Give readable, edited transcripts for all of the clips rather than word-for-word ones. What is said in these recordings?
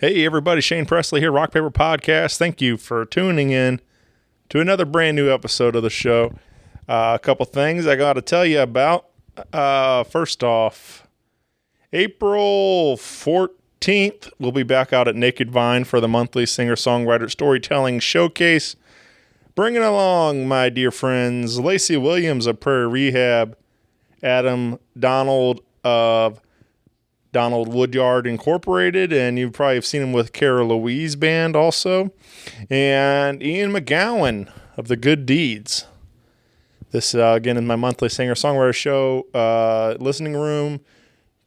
Hey everybody, Shane Presley here, Rock Paper Podcast. Thank you for tuning in to another brand new episode of the show. A couple things I got to tell you about. First off, April 14th, we'll be back out at Naked Vine for the monthly singer-songwriter storytelling showcase. Bringing along my dear friends, Lacey Williams of Prairie Rehab, Adam Donald of Donald Woodyard Incorporated, and you probably have seen him with Cara Louise Band also, and Ian McGowan of The Good Deeds. This, again, is my monthly singer-songwriter show, listening room,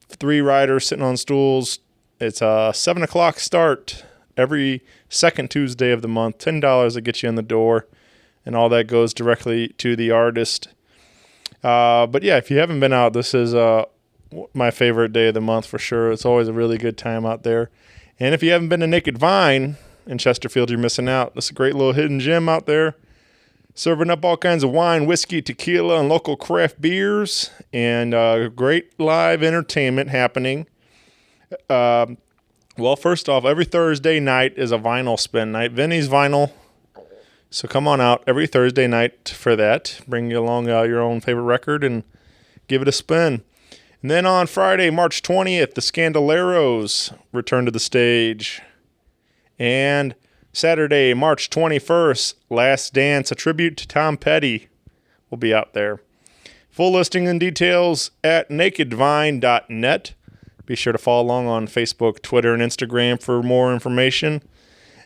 3 writers sitting on stools. It's a 7 o'clock start every second Tuesday of the month, $10 to get you in the door, and all that goes directly to the artist. But yeah, if you haven't been out, this is my favorite day of the month for sure. It's always a really good time out there. And if you haven't been to Naked Vine in Chesterfield, you're missing out. It's a great little hidden gem out there, serving up all kinds of wine, whiskey, tequila, and local craft beers, and great live entertainment happening. Well, first off, every Thursday night is a vinyl spin night, Vinny's Vinyl. So come on out every Thursday night for that. Bring you along your own favorite record and give it a spin. And then on Friday, March 20th, the Scandaleros return to the stage. And Saturday, March 21st, Last Dance, a tribute to Tom Petty, will be out there. Full listing and details at nakedvine.net. Be sure to follow along on Facebook, Twitter, and Instagram for more information.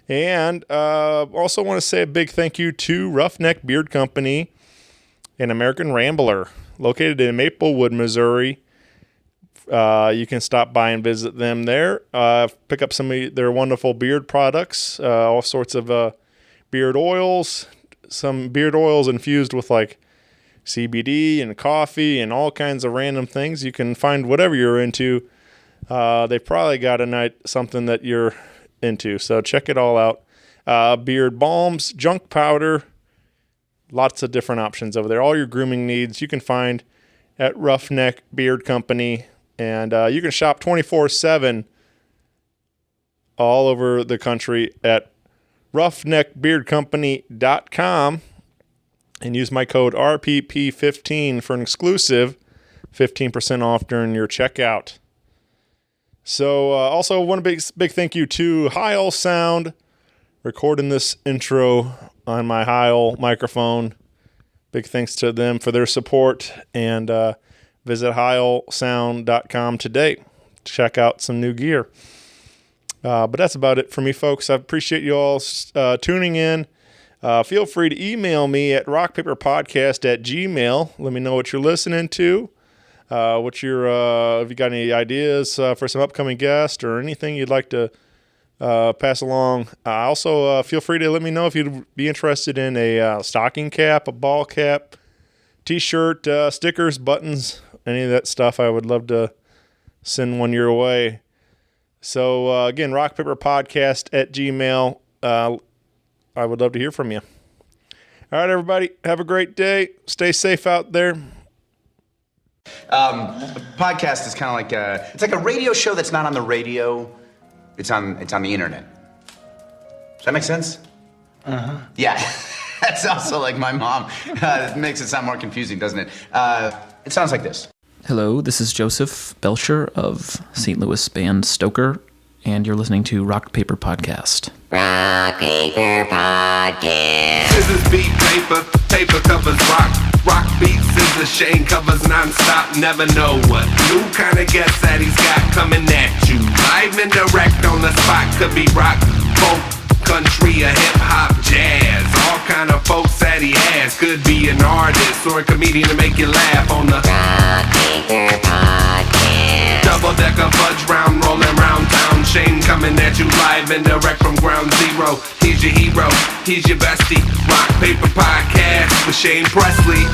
And also want to say a big thank you to Roughneck Beard Company and American Rambler, located in Maplewood, Missouri. You can stop by and visit them there. Pick up some of their wonderful beard products, all sorts of beard oils, some beard oils infused with like CBD and coffee and all kinds of random things. You can find whatever you're into. They've probably got something that you're into, so check it all out. Beard balms, junk powder, lots of different options over there. All your grooming needs you can find at Roughneck Beard Company. And you can shop 24/7 all over the country at roughneckbeardcompany.com and use my code RPP15 for an exclusive 15% off during your checkout. So also one big thank you to Heil Sound, recording this intro on my Heil microphone. Big thanks to them for their support, and visit heilsound.com today to check out some new gear. But that's about it for me, folks. I appreciate you all tuning in. Feel free to email me at rockpaperpodcast@gmail.com. Let me know what you're listening to. If you got any ideas for some upcoming guests or anything you'd like to pass along. Also, feel free to let me know if you'd be interested in a stocking cap, a ball cap, t-shirt, stickers, buttons, any of that stuff. I would love to send one your way. So, again, rockpaperpodcast@gmail.com. I would love to hear from you. All right, everybody. Have a great day. Stay safe out there. A podcast is kind of like it's like a radio show that's not on the radio. It's on the internet. Does that make sense? Uh-huh. Yeah. That's also like my mom. It makes it sound more confusing, doesn't it? It sounds like this. Hello, this is Joseph Belcher of St. Louis band Stoker, and you're listening to Rock Paper Podcast. Rock Paper Podcast. Scissors beat paper, paper covers rock. Rock beats scissors, Shane covers non-stop. Never know what new kind of guest that he's got coming at you. Live and direct on the spot, could be rock, folk, country, or hip-hop, jazz. All kind of folks that he has. Could be an artist or a comedian to make you laugh on the Rock Paper Podcast. double-decker fudge round, rolling round town. Shane coming at you live and direct from ground zero. He's your hero, he's your bestie. Rock Paper Podcast with Shane Presley.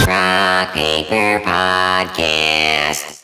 Rock Paper Podcast.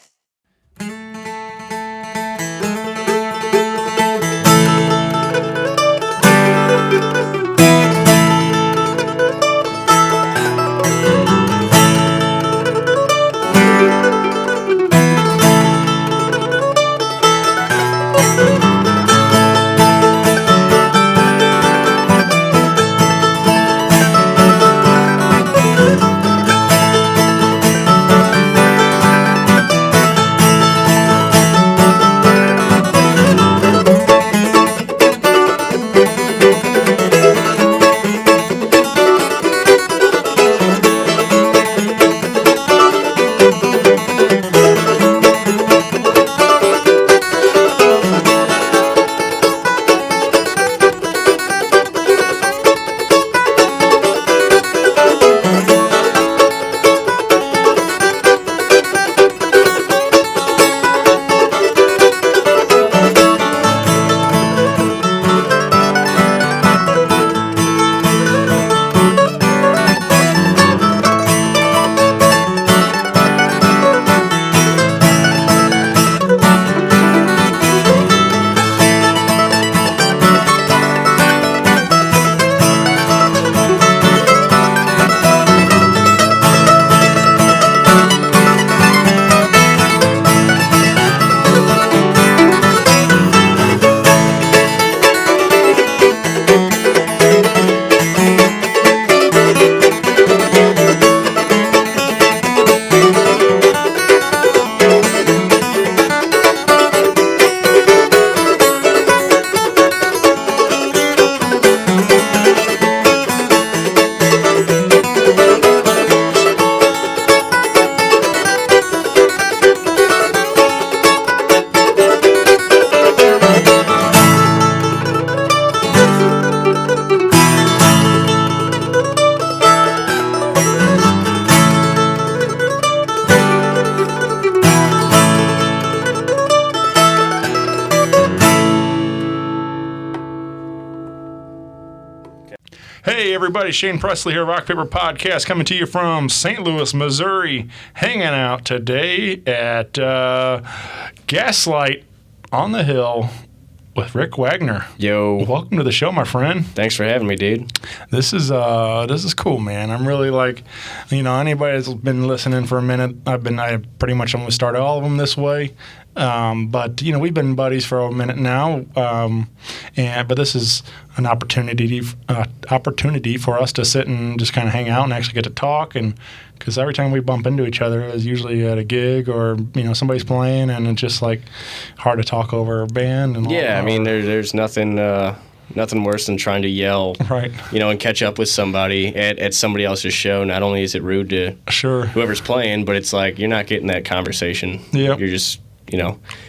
Hey everybody, Shane Presley here, Rock Paper Podcast, coming to you from St. Louis, Missouri. Hanging out today at Gaslight on the Hill with Rick Wagner. Yo. Welcome to the show, my friend. Thanks for having me, dude. This is cool, man. I'm really anybody that's been listening for a minute, I pretty much almost started all of them this way. But we've been buddies for a minute now, but this is an opportunity for us to sit and just kind of hang out and actually get to talk. And because every time we bump into each other, it's usually at a gig or somebody's playing, and it's just like hard to talk over a band. And yeah, I mean, there's nothing worse than trying to yell, right? And catch up with somebody at somebody else's show. Not only is it rude to whoever's playing, but it's like you're not getting that conversation. Yep. You're just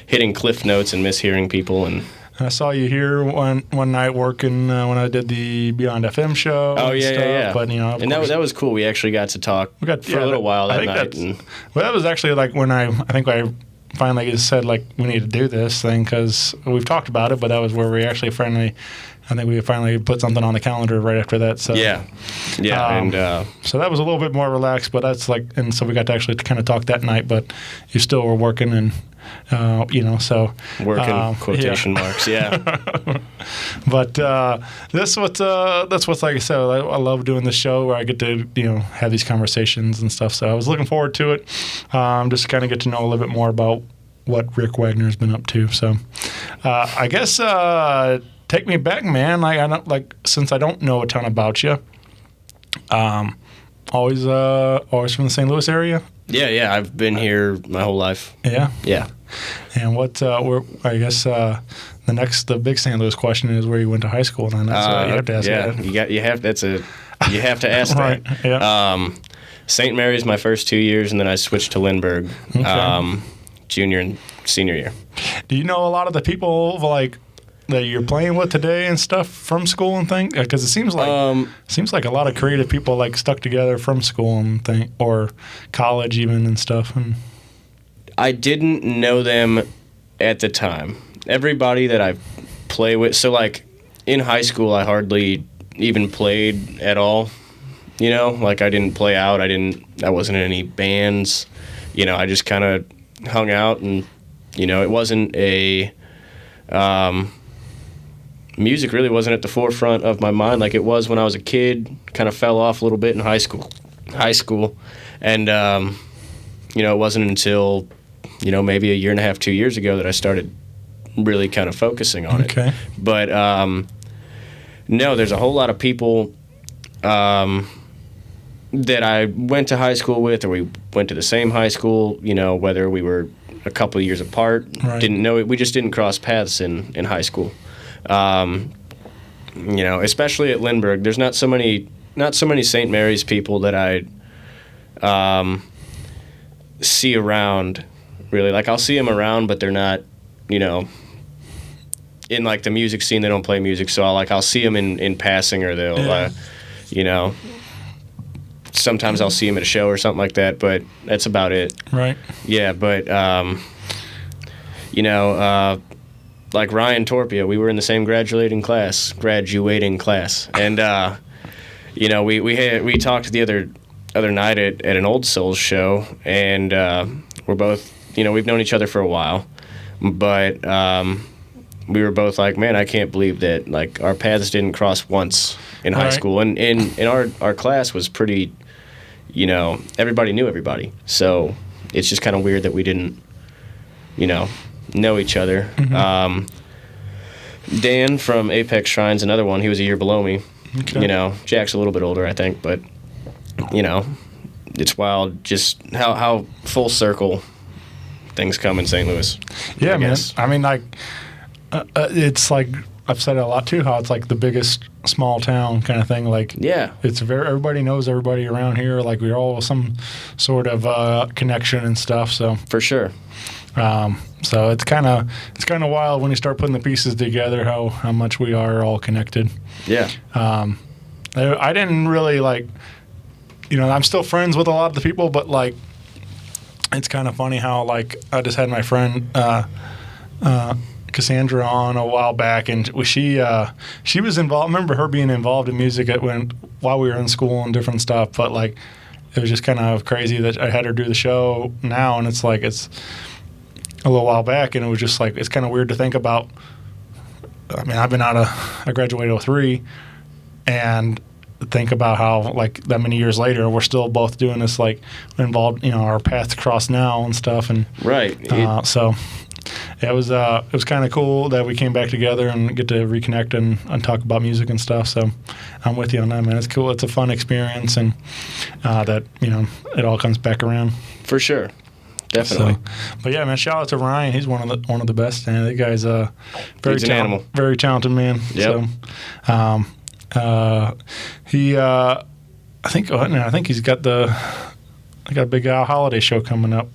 hitting cliff notes and mishearing people. And I saw you here one night working when I did the Beyond FM show. Oh yeah, yeah. But and that was cool. We actually got to talk for a little while that night. That was actually like when I think I finally said like we need to do this thing because we've talked about it, but that was where we actually finally put something on the calendar right after that. So yeah, so that was a little bit more relaxed, but that's and so we got to actually kind of talk that night. But you still were working and. So working quotation marks, yeah. But that's what's like I said. I love doing this show where I get to have these conversations and stuff. So I was looking forward to it. Just to kind of get to know a little bit more about what Rick Wagner's been up to. So I guess take me back, man. Since I don't know a ton about you. Always from the St. Louis area. Yeah. I've been here my whole life. Yeah. Yeah. And what? I guess the big St. Louis question is where you went to high school. And that's what you have to ask. Yeah, you have to ask right. that. Yeah. St. Mary's my first 2 years, and then I switched to Lindbergh, junior and senior year. Do you know a lot of the people that you're playing with today and stuff from school and things? Because it seems like a lot of creative people stuck together from school and or college even and stuff. And I didn't know them at the time. Everybody that I play with, so in high school, I hardly even played at all. I didn't play out. I wasn't in any bands. I just kind of hung out, and it wasn't a. Music really wasn't at the forefront of my mind like it was when I was a kid. Kind of fell off a little bit in high school, and it wasn't until maybe a year and a half, 2 years ago that I started really kind of focusing on it. But no, there's a whole lot of people that I went to high school with, or we went to the same high school. Whether we were a couple of years apart, didn't know it. We just didn't cross paths in high school. Especially at Lindbergh, there's not so many St. Mary's people that I see around. Really, I'll see them around, but they're not, in the music scene. They don't play music, so I'll see them in passing, or they'll, sometimes I'll see them at a show or something like that. But that's about it. Right. Yeah, but like Ryan Torpia, we were in the same graduating class, and we talked the other night at an Old Souls show, and we're both we've known each other for a while, but we were both like, man, I can't believe that our paths didn't cross once in high school, and our class was pretty, everybody knew everybody, so it's just kind of weird that we didn't know each other. Mm-hmm. Dan from Apex Shrines, another one. He was a year below me. Okay. Jack's a little bit older, I think, but it's wild just how full circle things come in St. Louis. Yeah, man. I mean, it's like I've said it a lot too. How it's like the biggest small town kind of thing. It's everybody knows everybody around here. We're all some sort of connection and stuff. So for sure. So it's kind of wild when you start putting the pieces together how much we are all connected. Yeah. I didn't really I'm still friends with a lot of the people, but it's kind of funny how I just had my friend Cassandra on a while back, and she was involved. I remember her being involved in music while we were in school and different stuff. But like, it was just kind of crazy that I had her do the show now, and it's a little while back, and it was just like it's kind of weird to think about. I mean, I graduated 03, and think about how like that many years later we're still both doing this, like involved, our paths cross now and stuff, and Right. So it was kind of cool that we came back together and get to reconnect and talk about music and stuff. So I'm with you on that, man. It's cool. It's a fun experience, and that it all comes back around. For sure. Definitely. So, but yeah, man, shout out to Ryan. He's one of the best. And that guy's He's an animal. Very talented man. Yep. So, he I think he's got a big holiday show coming up.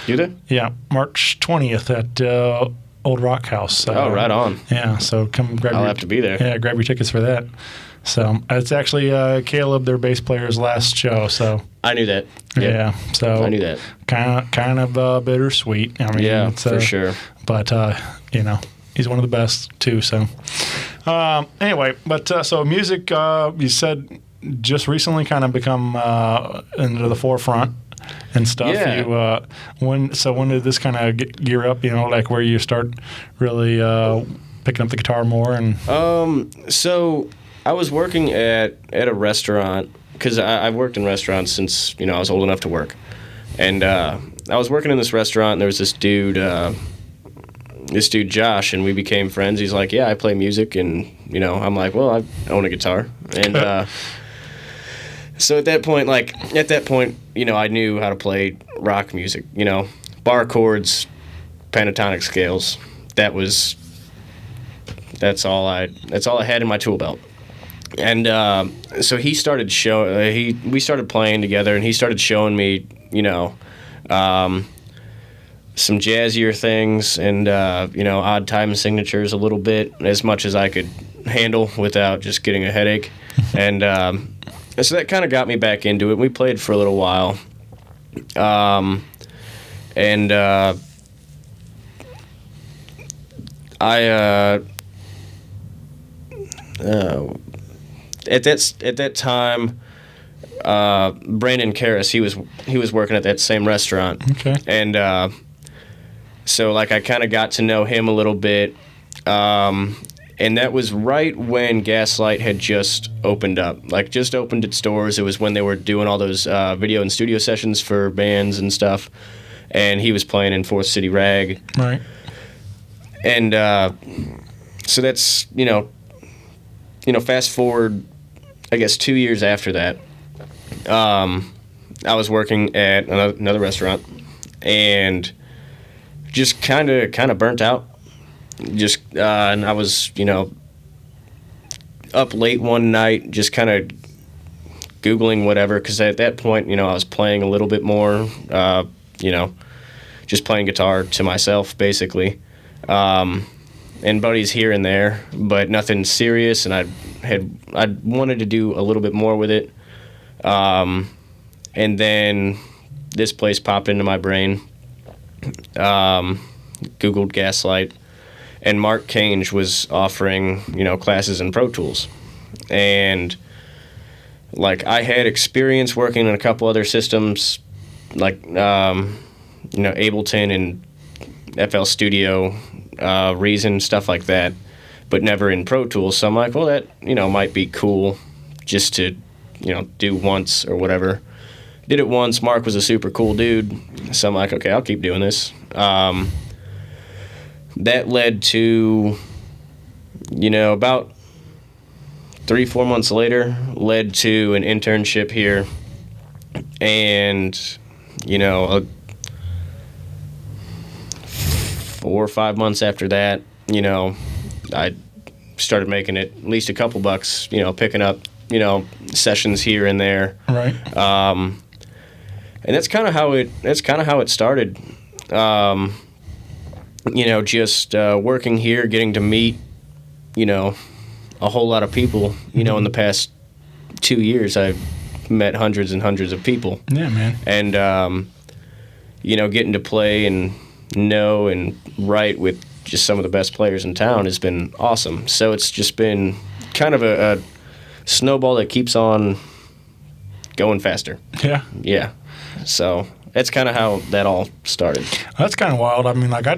You did? Yeah, March 20th at Old Rock House. Oh, right on. Yeah, so come grab. I'll have to be there. Yeah, grab your tickets for that. So it's actually Caleb, their bass player's last show. So I knew that. yeah, so I knew that. Kind of bittersweet. I mean, Yeah, it's, for sure. But he's one of the best too. So anyway, but so music, you said just recently kind of become into the forefront and stuff. Yeah. When did this kind of gear up? Like where you start really picking up the guitar more and. So I was working at a restaurant because I've worked in restaurants since I was old enough to work, and I was working in this restaurant. And there was this dude Josh, and we became friends. He's like, "Yeah, I play music," and I'm like, "Well, I own a guitar," and so at that point, I knew how to play rock music. Bar chords, pentatonic scales. That's all I had in my tool belt. And so he started we started playing together, and he started showing me, some jazzier things and, odd time signatures a little bit, as much as I could handle without just getting a headache. And so that kind of got me back into it. We played for a little while. At that time, Brandon Karras, he was working at that same restaurant. Okay. And so I kind of got to know him a little bit, and that was right when Gaslight had just opened up, just opened its doors. It was when they were doing all those video and studio sessions for bands and stuff, and he was playing in Fourth City Rag. Right. And so that's fast forward, I guess 2 years after that, I was working at another restaurant, and just kind of burnt out. And I was up late one night, just kind of Googling whatever, because at that point I was playing a little bit more, just playing guitar to myself basically. And buddies here and there, but nothing serious. And I wanted to do a little bit more with it. And then this place popped into my brain. Googled Gaslight, and Mark Cange was offering classes in Pro Tools, and I had experience working in a couple other systems, Ableton and FL Studio. Reason, stuff like that, but never in Pro Tools. So I'm like, well, that might be cool just to do once or whatever. Did it once. Mark was a super cool dude, so I'm like, okay, I'll keep doing this. That led to about 3-4 months later, led to an internship here, and 4 or 5 months after that, I started making at least a couple bucks, picking up, sessions here and there. Right. And that's kind of how it started. Just working here, getting to meet, a whole lot of people. In the past 2 years, I've met hundreds and hundreds of people. Yeah, man. And getting to play and know and write with just some of the best players in town has been awesome. So it's just been kind of a snowball that keeps on going faster. Yeah. Yeah. So that's kind of how that all started. That's kind of wild. I mean, like I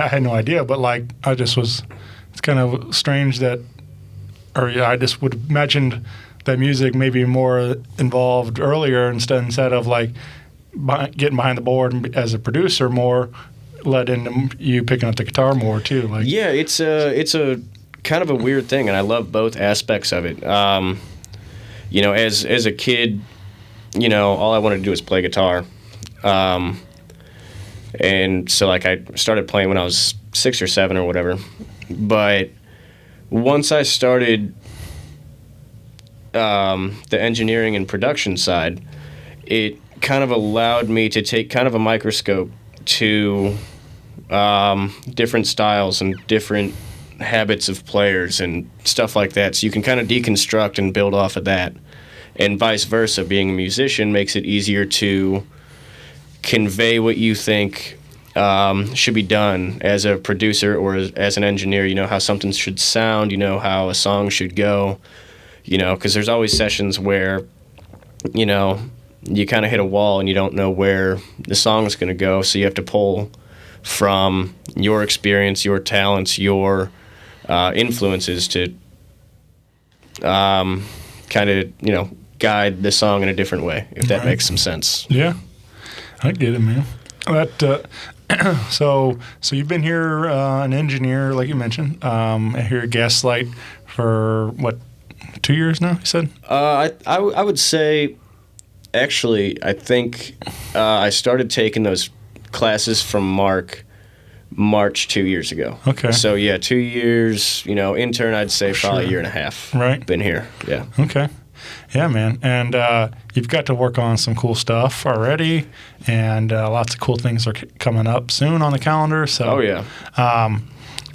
had no idea, but like it's kind of strange that, I just would have imagined that music maybe more involved earlier instead of like getting behind the board as a producer more led into you picking up the guitar more too. Like yeah, it's a kind of a weird thing, and I love both aspects of it. You know, as a kid, you know, all I wanted to do was play guitar. And so, like, I started playing when I was 6 or 7 or whatever. But once I started the engineering and production side, it kind of allowed me to take kind of a microscope to different styles and different habits of players and stuff like that. So you can kind of deconstruct and build off of that. And vice versa, being a musician makes it easier to convey what you think should be done as a producer or as an engineer. You know how something should sound, you know how a song should go, you know, because there's always sessions where, you know, you kind of hit a wall and you don't know where the song's going to go, so you have to pull from your experience, your talents, your influences to kind of, you know, guide the song in a different way, if that makes some sense. Yeah, I get it, man. That so you've been here, an engineer, like you mentioned, here at Gaslight for what, 2 years now? You said? I would say, actually, I think I started taking those classes from March 2 years ago. Okay. So yeah, 2 years. You know, intern, I'd say probably a year and a half. Right. Been here. Yeah. Okay. Yeah, man. And you've got to work on some cool stuff already, and lots of cool things are coming up soon on the calendar. So. Oh yeah.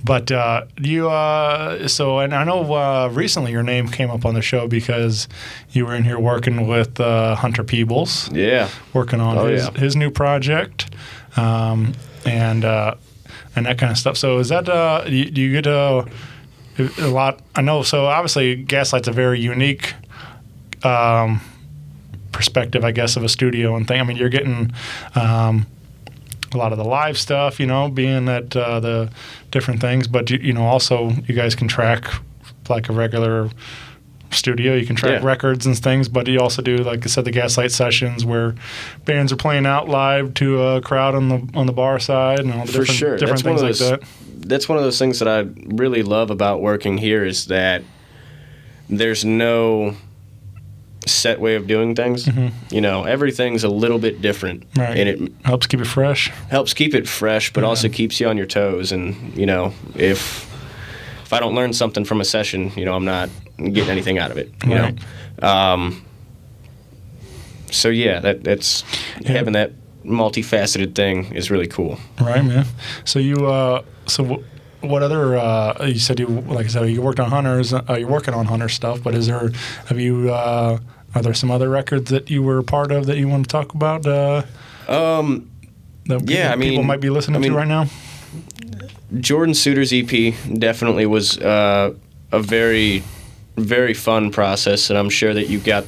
But you, and I know recently your name came up on the show because you were in here working with Hunter Peebles. Yeah. Working on his new project, and that kind of stuff. So is that, do you get a lot? I know. So obviously, Gaslight's a very unique perspective, I guess, of a studio and thing. I mean, you're getting a lot of the live stuff, you know, being at the different things, but you know, also you guys can track like a regular studio. You can track records and things, but you also do, like I said, the Gaslight sessions where bands are playing out live to a crowd on the bar side and all the different things like that. That's one of those things that I really love about working here is that there's no set way of doing things. Mm-hmm. You know, everything's a little bit different, right. And it helps keep it fresh. But also keeps you on your toes. And you know, if I don't learn something from a session, you know, I'm not getting anything out of it. You know, so yeah, that's having that multifaceted thing is really cool. Right, man. So you what other? You said you, like I said, you worked on Hunters. You're working on Hunter stuff, but are there some other records that you were a part of that you want to talk about? That people might be listening to right now. Jordan Suter's EP definitely was a very, very fun process, and I'm sure that you got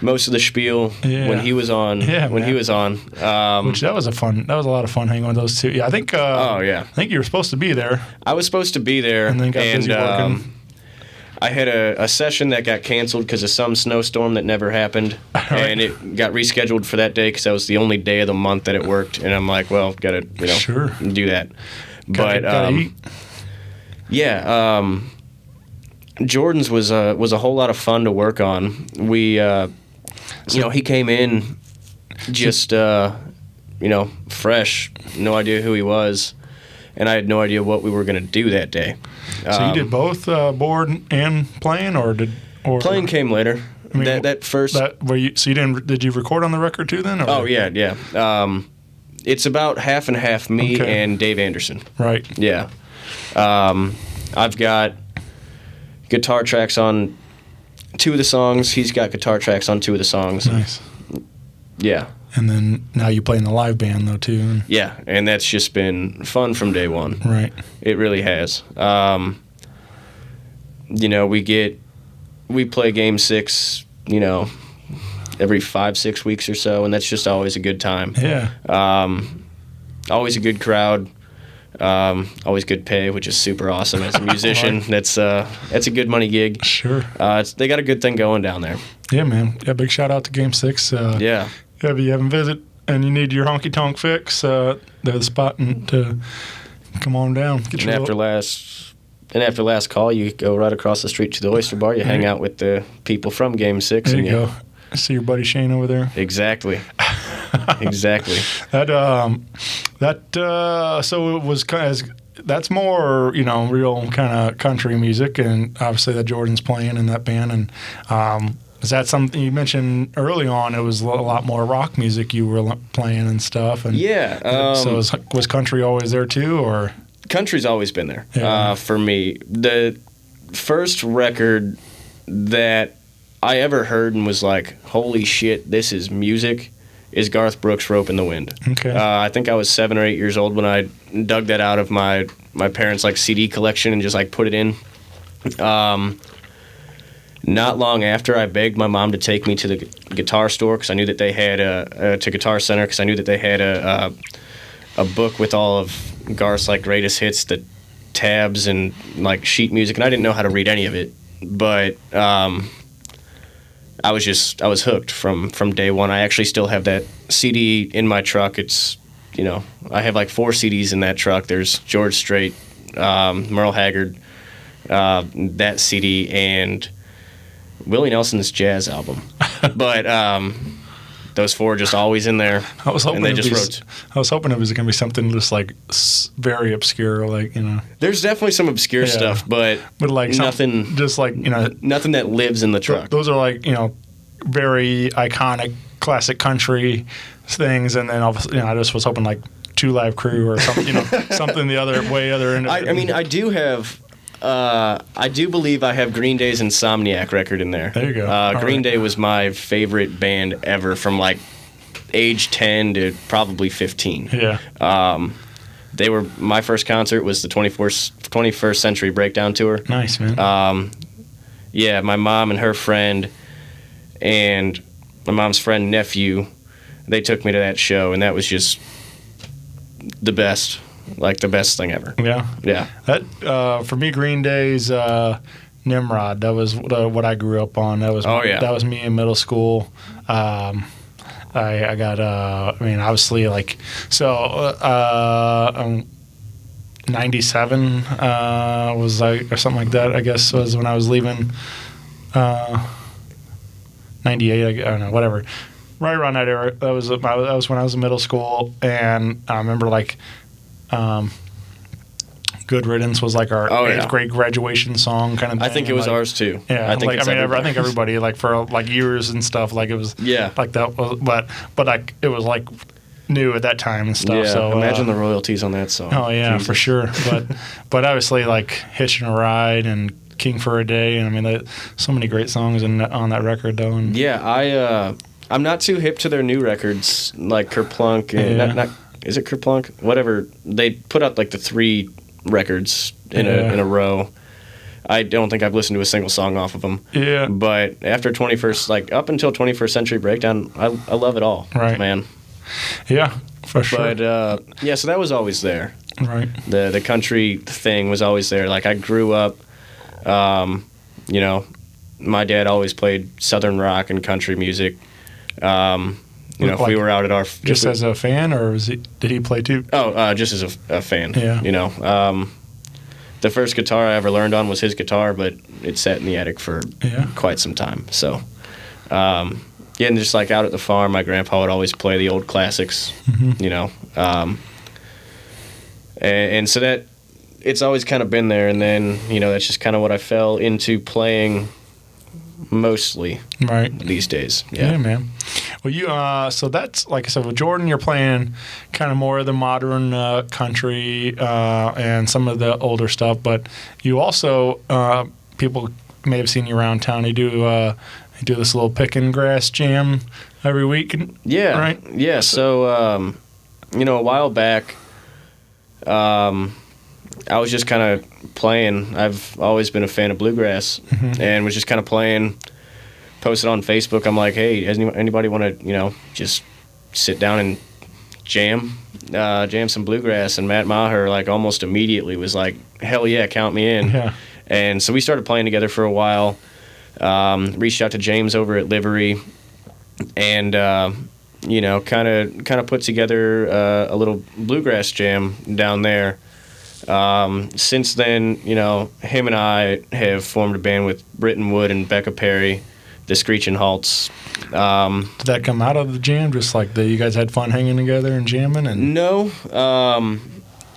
most of the spiel when he was on. Yeah, when he was on. Which that was a lot of fun hanging with those two. Yeah, I think. I think you were supposed to be there. I was supposed to be there, and then got busy working. I had a session that got canceled because of some snowstorm that never happened, and it got rescheduled for that day because that was the only day of the month that it worked. And I'm like, well, gotta do that. Gotta eat. Yeah, Jordan's was a whole lot of fun to work on. We, he came in just fresh, no idea who he was, and I had no idea what we were gonna do that day. So you did both board and playing, or playing came later? I mean, that first. Did you record on the record too then? Or? Oh yeah. It's about half and half me and Dave Anderson. Right. Yeah. I've got guitar tracks on 2 of the songs. He's got guitar tracks on 2 of the songs. Nice. Yeah. And then now you play in the live band though too. And, Yeah, and that's just been fun from day one. right. It really has. You know, we play game 6, you know, every 5-6 weeks or so, and that's just always a good time. Yeah. Always a good crowd. Always good pay, which is super awesome as a musician. That's a good money gig. Sure. They got a good thing going down there. Yeah, man. Yeah, big shout out to Game 6. Yeah. If you haven't visited and you need your honky tonk fix, they're the spot to come on down. Get And your after last call, you go right across the street to the Oyster Bar. You hang out with the people from Game 6. There and you go. See your buddy Shane over there. Exactly. Exactly. So it was that's more, you know, real kind of country music, and obviously that Jordan's playing in that band. And is that something you mentioned early on? It was a lot more rock music you were playing and stuff. And Yeah. so was country always there too, or? Country's always been there Yeah. for me. The first record that I ever heard and was like, holy shit, this is music, is Garth Brooks' Rope in the Wind. Okay. I think I was 7 or 8 years old when I dug that out of my parents' like CD collection and just like put it in. Not long after, I begged my mom to take me to the guitar store because I knew that they had to Guitar Center because I knew that they had a book with all of Garth's like greatest hits, the tabs and like sheet music, and I didn't know how to read any of it, but I was hooked from day one. I actually still have that CD in my truck. It's, you know, I have like 4 CDs in that truck. There's George Strait, Merle Haggard, that CD, and Willie Nelson's jazz album. But those 4 are just always in there. I was hoping and they just wrote. I was hoping it was going to be something just like very obscure, like, you know. There's definitely some obscure stuff, but like nothing, just like, you know, nothing that lives in the truck. those are like, you know, very iconic classic country things, and then obviously, you know, I just was hoping like 2 Live Crew or something, you know, something the other end of it. I mean, I do have. I do believe I have Green Day's Insomniac record in there. There you go. Green Day was my favorite band ever from like age 10 to probably 15. Yeah. They were my first concert was the 21st Century Breakdown tour. Nice, man. Yeah, my mom and her friend and my mom's friend nephew, they took me to that show, and that was just the best. Like the best thing ever. Yeah. Yeah. That for me, Green Day's Nimrod. That was what I grew up on. That was that was me in middle school. I got I mean, obviously, like, so 97 was like, or something like that, I guess, was when I was leaving. 98, I don't know, whatever. Right around that era. That was when I was in middle school, and I remember like. Good Riddance was like our 8th grade graduation song kind of thing. I think it was ours too. Yeah, I think I think everybody, like, for like years and stuff, like it was like that was, but like it was like new at that time and stuff. Yeah, so imagine the royalties on that song. Oh yeah, Jesus. For sure. But obviously, like Hitching a Ride and King for a Day, and I mean, so many great songs on that record though. And yeah, I'm not too hip to their new records like Kerplunk and not is it Kerplunk? Whatever. They put out like the 3 records in a row. I don't think I've listened to a single song off of them. Yeah. But after 21st, like up until 21st Century Breakdown, I love it all. Right. Man. Yeah, for sure. But yeah, so that was always there. Right. The country thing was always there. Like I grew up, you know, my dad always played Southern rock and country music. You know, if we were out at our... Just as a fan, or did he play too? Oh, just as a fan. Yeah. You know, the first guitar I ever learned on was his guitar, but it sat in the attic for quite some time. So, yeah, and just like out at the farm, my grandpa would always play the old classics, you know. And so that, it's always kind of been there. And then, you know, that's just kind of what I fell into playing mostly these days. Yeah, man. Well, you so that's, like I said, with Jordan, you're playing kind of more of the modern country and some of the older stuff, but you also people may have seen you around town. You do you do this little pickin grass jam every week. Yeah. Right? Yeah. So, a while back, I was just kind of playing. I've always been a fan of bluegrass and was just kind of playing, posted on Facebook. I'm like, hey, does anybody want to, just sit down and jam some bluegrass? And Matt Maher, like, almost immediately was like, hell yeah, count me in. Yeah. And so we started playing together for a while. Reached out to James over at Livery, and kind of put together a little bluegrass jam down there. Since then, him and I have formed a band with Britton Wood and Becca Perry, the Screechin Halts. Did that come out of the jam? Just like you guys had fun hanging together and jamming? And No,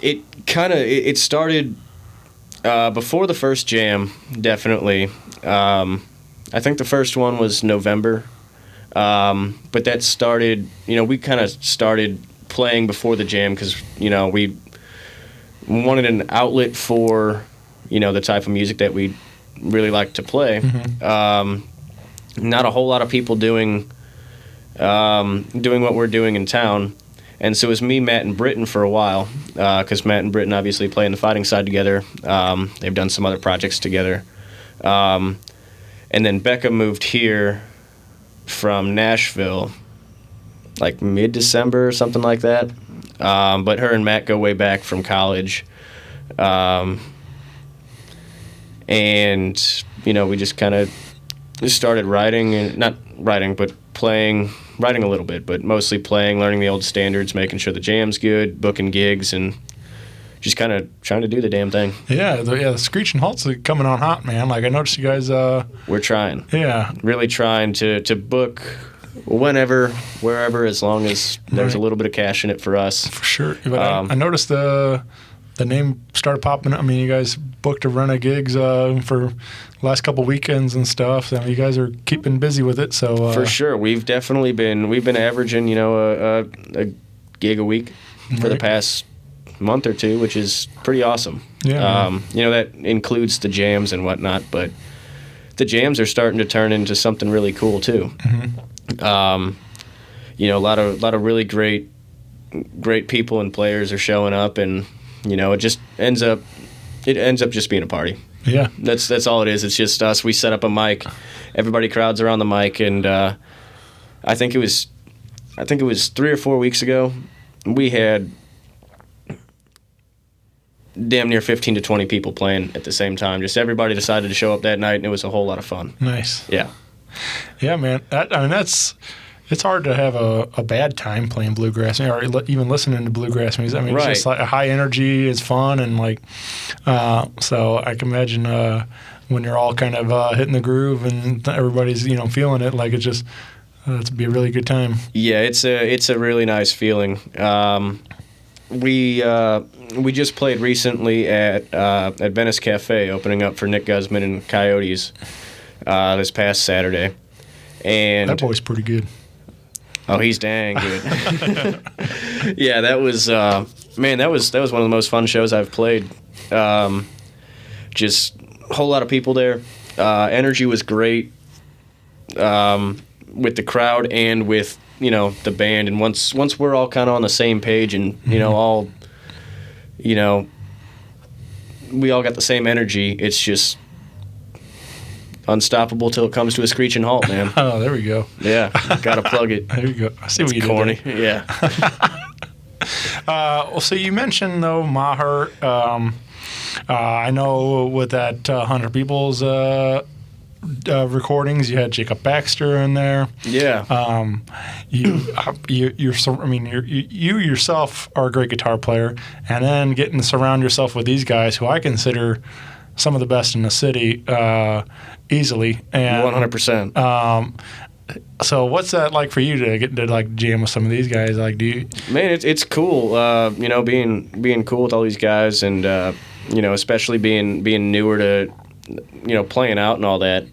it started before the first jam. Definitely, I think the first one was November, but that started. We kind of started playing before the jam because we wanted an outlet for the type of music that we really like to play. Not a whole lot of people doing what we're doing in town, and so it was me, Matt, and Britton for a while, because Matt and Britton obviously play in the fighting side together. They've done some other projects together, and then Becca moved here from Nashville like mid-December or something like that. But her and Matt go way back from college. And, we just kind of started writing, and not writing, but playing, writing a little bit, but mostly playing, learning the old standards, making sure the jam's good, booking gigs, and just kind of trying to do the damn thing. Yeah, the Screechin Halts are coming on hot, man. Like, I noticed you guys... We're trying. Yeah. Really trying to book whenever, wherever, as long as there's a little bit of cash in it for us. For sure. But I noticed the name started popping up. I mean, you guys booked a run of gigs for last couple weekends and stuff. So you guys are keeping busy with it. So for sure, we've been averaging a gig a week for the past month or two, which is pretty awesome. Yeah. That includes the jams and whatnot, but the jams are starting to turn into something really cool too. A lot of really great people and players are showing up, and it just ends up just being a party. Yeah, that's all it is. It's just us. We set up a mic, everybody crowds around the mic, and I think it was 3 or 4 weeks ago, we had damn near 15 to 20 people playing at the same time. Just everybody decided to show up that night, and it was a whole lot of fun. Nice. Yeah. Yeah, man. It's hard to have a bad time playing bluegrass or even listening to bluegrass music. I mean, It's just like a high energy, it's fun, and so I can imagine when you're all kind of hitting the groove and everybody's feeling it, like it's just it'd be a really good time. Yeah, it's a really nice feeling. We just played recently at Venice Cafe, opening up for Nick Guzman and Coyotes this past Saturday, and that boy's pretty good. Oh, he's dang good. Yeah, that was one of the most fun shows I've played. Just a whole lot of people there. Energy was great with the crowd and with the band. And once we're all kind of on the same page and we all got the same energy, it's just unstoppable till it comes to a screeching halt, man. Oh, there we go. Yeah, gotta plug it. There you go. I see what you corny. did there. Yeah. So you mentioned though Maher. I know with that 100 People's recordings, you had Jacob Baxter in there. Yeah. You yourself are a great guitar player, and then getting to surround yourself with these guys who I consider some of the best in the city, easily. And 100%. So what's that like for you to get to jam with some of these guys? Like, do you? Man, it's cool. Being cool with all these guys, and especially being newer to playing out and all that.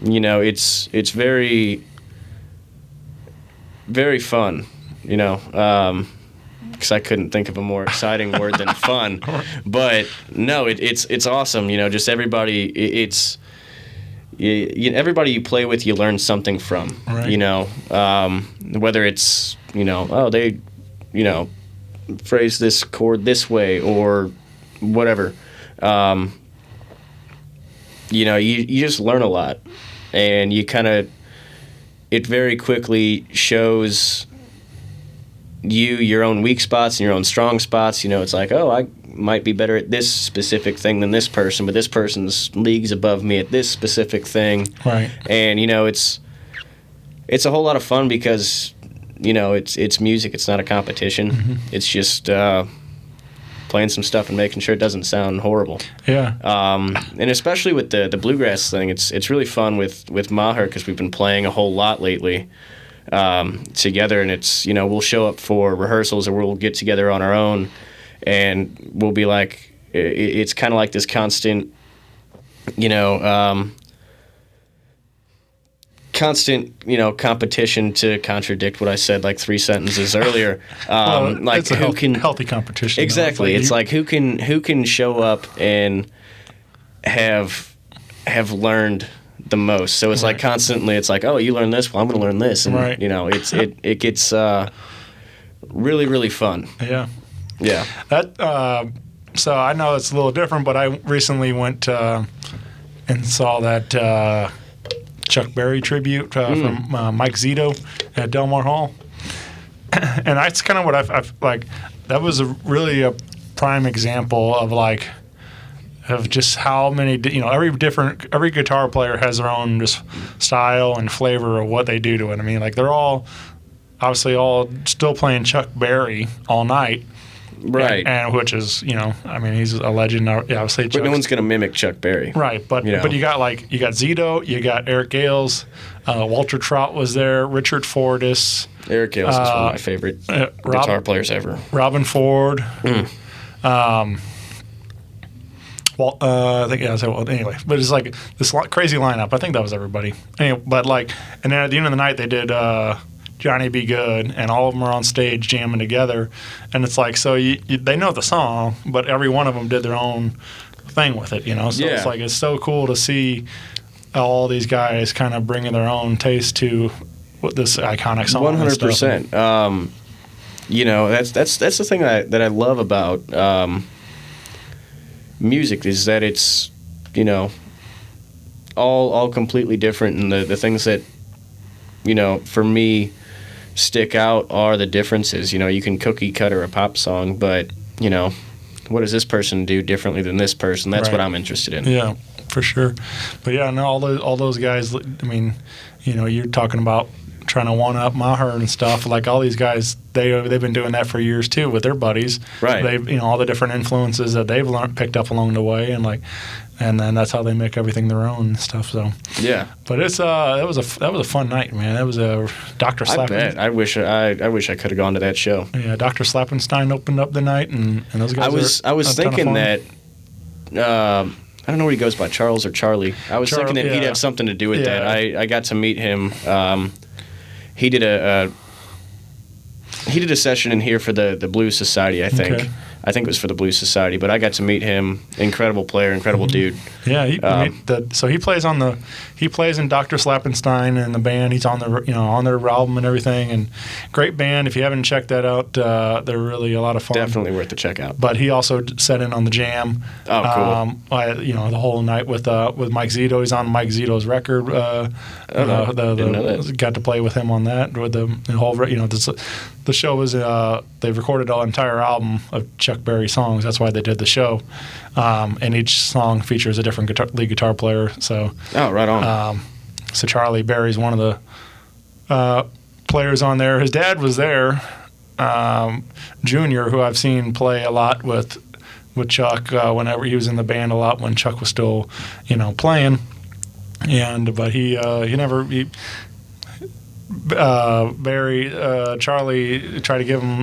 It's very, very fun. Because I couldn't think of a more exciting word than fun. But no, it's awesome. Just everybody. It's everybody you play with, you learn something from. Right. You know, whether it's they, phrase this chord this way or whatever. You just learn a lot, and you kind of, it very quickly shows you your own weak spots and your own strong spots. It's like, oh, I might be better at this specific thing than this person, but this person's leagues above me at this specific thing. Right. And it's a whole lot of fun because it's music. It's not a competition. Mm-hmm. It's just playing some stuff and making sure it doesn't sound horrible. Yeah. And especially with the bluegrass thing, it's really fun with Maher because we've been playing a whole lot lately together, and it's we'll show up for rehearsals or we'll get together on our own, and we'll be like, it's kind of like this constant competition to contradict what I said like 3 sentences earlier. Like it's a healthy competition. Exactly. It's like who can show up and have learned the most. So it's like constantly, it's like, oh, you learned this, well, I'm going to learn this, and it gets really, really fun. Yeah. Yeah. That so I know it's a little different, but I recently went and saw that Chuck Berry tribute from Mike Zito at Delmar Hall, and that's kind of what I've like. That was really a prime example of just how many every guitar player has their own just style and flavor of what they do to it. I mean, like they're all obviously all still playing Chuck Berry all night. Right. And which is, he's a legend. Obviously, but no one's going to mimic Chuck Berry. Right, but you got Zito, you got Eric Gales, Walter Trott was there, Richard Fortis. Eric Gales is one of my favorite guitar players ever. Robin Ford. I think anyway, but it's like this crazy lineup. I think that was everybody. Anyway, but and then at the end of the night they did Johnny Be Good, and all of them are on stage jamming together, and it's like, so they know the song, but every one of them did their own thing with it, so it's like, it's so cool to see all these guys kind of bringing their own taste to what this iconic song 100%. That's the thing that I love about music, is that it's all completely different, and the things that for me stick out are the differences. You can cookie cutter a pop song, but what does this person do differently than this person? That's what I'm interested in. Yeah, for sure. But yeah, no, all those guys. I mean, you're talking about trying to one up Maher and stuff. Like all these guys, they've been doing that for years too with their buddies. Right. They've all the different influences that they've picked up along the way, and then that's how they make everything their own and stuff. So yeah, but it's that was a fun night, man. That was a Dr. Slappenstein. I bet. I wish I could have gone to that show. Yeah, Dr. Slappenstein opened up the night, and those guys. I was thinking that. I don't know what he goes by, Charles or Charlie. I was thinking that he'd have something to do with that. I got to meet him. He did a session in here for the Blues Society, I think. Okay. I think it was for the Blues Society, but I got to meet him. Incredible player, incredible dude. Yeah, so he plays in Dr. Slappenstein and the band. He's on on their album and everything, and great band. If you haven't checked that out, they're really a lot of fun. Definitely worth the check out. But he also sat in on the jam. Oh, cool. The whole night with Mike Zito. He's on Mike Zito's record. Didn't know that. Got to play with him on that. With the whole, the show was they recorded an entire album of Chuck Berry songs. That's why they did the show, and each song features a different lead guitar player. So right on. So Charlie Berry's one of the players on there. His dad was there, Junior, who I've seen play a lot with Chuck whenever he was in the band a lot when Chuck was still playing, but Charlie tried to give him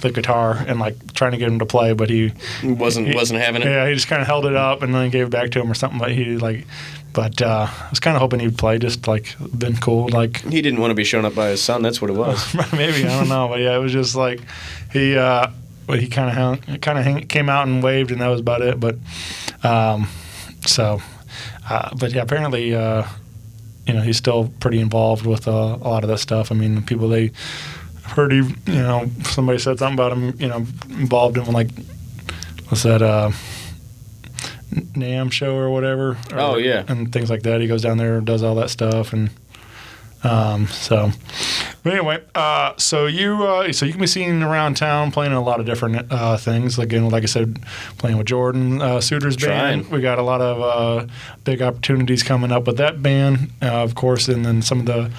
the guitar and trying to get him to play, but he wasn't having it. Yeah, he just kind of held it up and then gave it back to him or something. But I was kind of hoping he'd play, just been cool. He didn't want to be shown up by his son. That's what it was. Maybe, I don't know, but yeah, it was just he kind of came out and waved, and that was about it. But so but yeah, apparently, he's still pretty involved with a lot of that stuff. I mean, people they heard somebody said something about him, involved in like, what's that, NAMM show or whatever. Oh, yeah. And things like that. He goes down there and does all that stuff. And but anyway, so you can be seen around town playing in a lot of different things. Like I said, playing with Jordan Suter's band. We got a lot of big opportunities coming up with that band, of course, and then some of the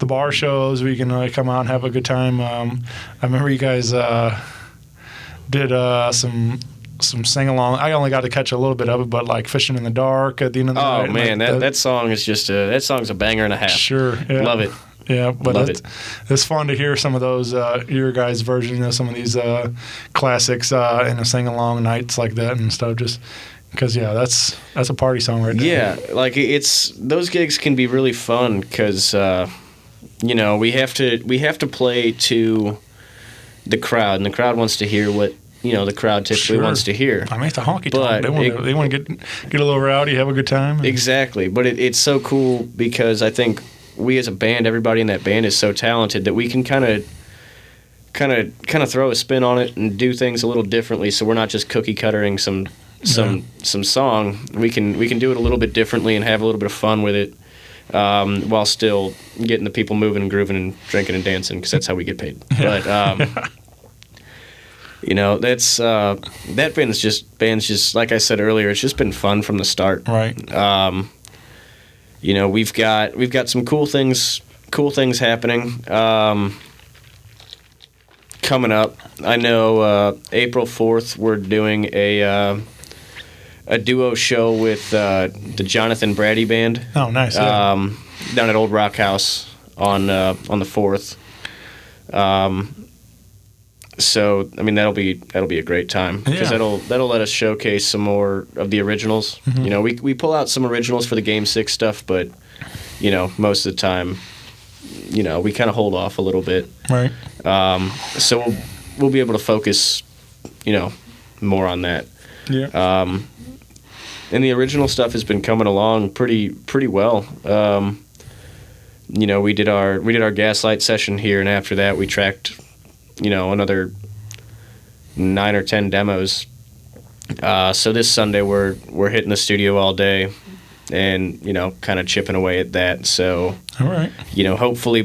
bar shows we can come out and have a good time. I remember you guys did some sing along. I only got to catch a little bit of it, but like Fishing in the Dark at the end of the night. Oh man, like that song is just that song's a banger and a half. Sure, yeah. Love it. Yeah, but Love it. It's fun to hear some of those your guys' version of some of these classics in a sing along nights like that and stuff. Just because that's a party song right there. Yeah, like it's those gigs can be really fun because we have to play to the crowd, and the crowd wants to hear what the crowd typically wants to hear. I mean, it's a honky tonk. They want to get a little rowdy, have a good time. Exactly, but it's so cool because I think we as a band, everybody in that band is so talented that we can kind of throw a spin on it and do things a little differently. So we're not just cookie cuttering some song. We can do it a little bit differently and have a little bit of fun with it, while still getting the people moving and grooving and drinking and dancing because that's how we get paid. But that's that band's just like I said earlier. It's just been fun from the start. Right. We've got some cool things happening coming up. I know April 4th we're doing a duo show with the Jonathan Brady Band. Oh, nice. Yeah. Down at Old Rock House on the 4th. So I mean that'll be a great time because that'll let us showcase some more of the originals. Mm-hmm. We pull out some originals for the Game 6 stuff, but most of the time, we kind of hold off a little bit. Right. So we'll be able to focus, more on that. Yeah. And the original stuff has been coming along pretty well. We did our Gaslight session here, and after that we tracked another 9 or 10 demos. So this Sunday we're hitting the studio all day and, kind of chipping away at that. So, all right. Hopefully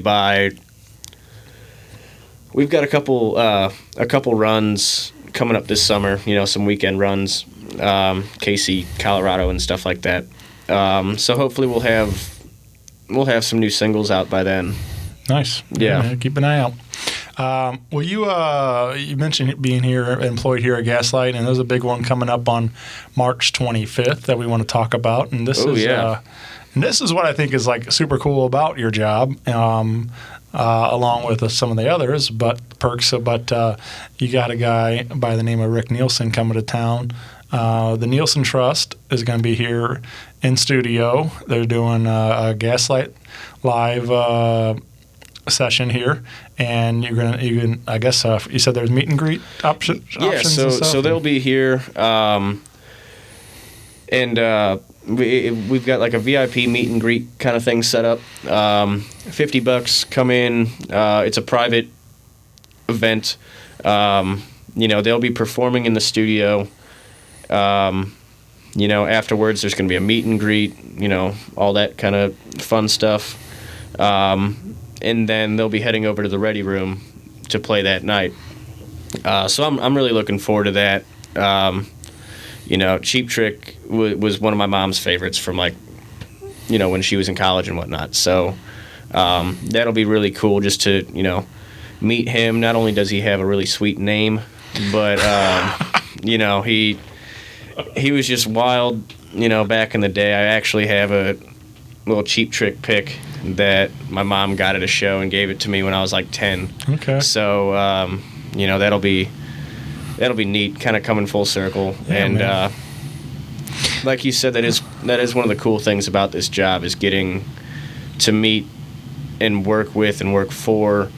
we've got a couple runs coming up this summer, some weekend runs, Casey, Colorado and stuff like that. So hopefully we'll have some new singles out by then. Nice. Yeah. Keep an eye out. Well, you mentioned being employed here at Gaslight, and there's a big one coming up on March 25th that we want to talk about. And this is what I think is like super cool about your job, along with some of the others, perks. But you got a guy by the name of Rick Nielsen coming to town. The Nielsen Trust is going to be here in studio. They're doing a Gaslight live session here, and you can I guess you said there's meet and greet options. Yeah, so they'll be here, and we've got like a VIP meet and greet kind of thing set up. $50, come in. It's a private event. They'll be performing in the studio. Afterwards there's going to be a meet and greet. All that kind of fun stuff. And then they'll be heading over to the Ready Room to play that night. So I'm really looking forward to that. Cheap Trick was one of my mom's favorites from when she was in college and whatnot. So that'll be really cool just to meet him. Not only does he have a really sweet name, but he was just wild. Back in the day, I actually have a little Cheap Trick pick that my mom got at a show and gave it to me when I was like 10. Okay. So, that'll be neat, kind of coming full circle. Yeah, and like you said, that is one of the cool things about this job is getting to meet and work with and work for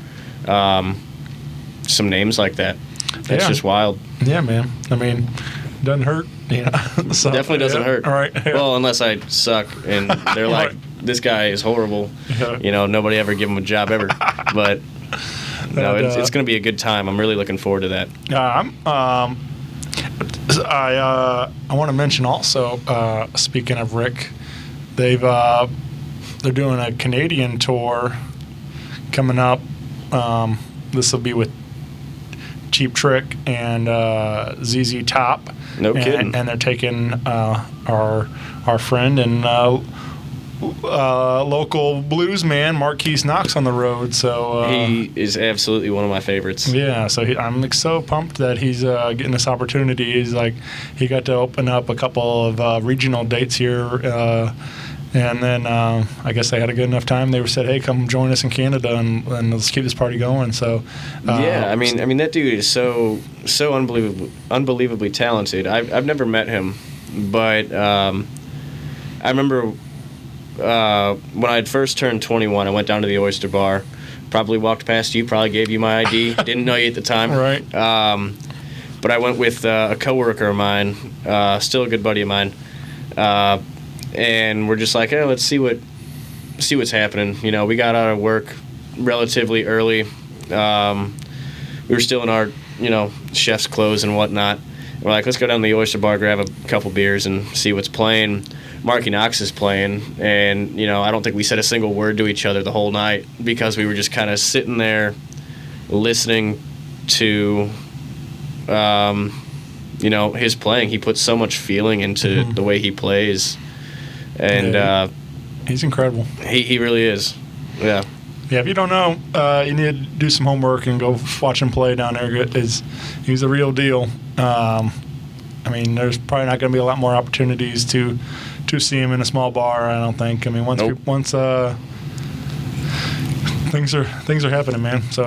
some names like that. That's just wild. Yeah, man. I mean, doesn't hurt. So, Definitely doesn't hurt. All right. Yeah. Well, unless I suck and they're like, Right. this guy is horrible. Yeah. Nobody ever give him a job ever. But no, it's going to be a good time. I'm really looking forward to that. I want to mention also, speaking of Rick, they're doing a Canadian tour coming up. This will be with Cheap Trick and ZZ Top. No kidding. And they're taking our friend and local blues man Marquise Knox on the road. So He is absolutely one of my favorites. yeah, so I'm so pumped that he's getting this opportunity. He's like, he got to open up a couple of regional dates here, and then I guess they had a good enough time. They said, "Hey, come join us in Canada, and let's keep this party going." So Yeah, I mean that dude is so unbelievably talented. I've never met him, but I remember when I had first turned 21, I went down to the Oyster Bar. Probably walked past you. Probably gave you my ID. Didn't know you at the time. Right. But I went with a coworker of mine, still a good buddy of mine, and we're just like, hey, let's see what's happening. We got out of work relatively early. We were still in our chef's clothes and whatnot. We're like, let's go down to the Oyster Bar, grab a couple beers, and see what's playing. Marky Knox is playing, and I don't think we said a single word to each other the whole night because we were just kind of sitting there listening to his playing. He puts so much feeling into the way he plays, and he's incredible. He really is. Yeah. Yeah, if you don't know, you need to do some homework and go watch him play down there. He's a real deal. I mean, there's probably not going to be a lot more opportunities to see him in a small bar. I don't think. I mean, once things are happening, man. So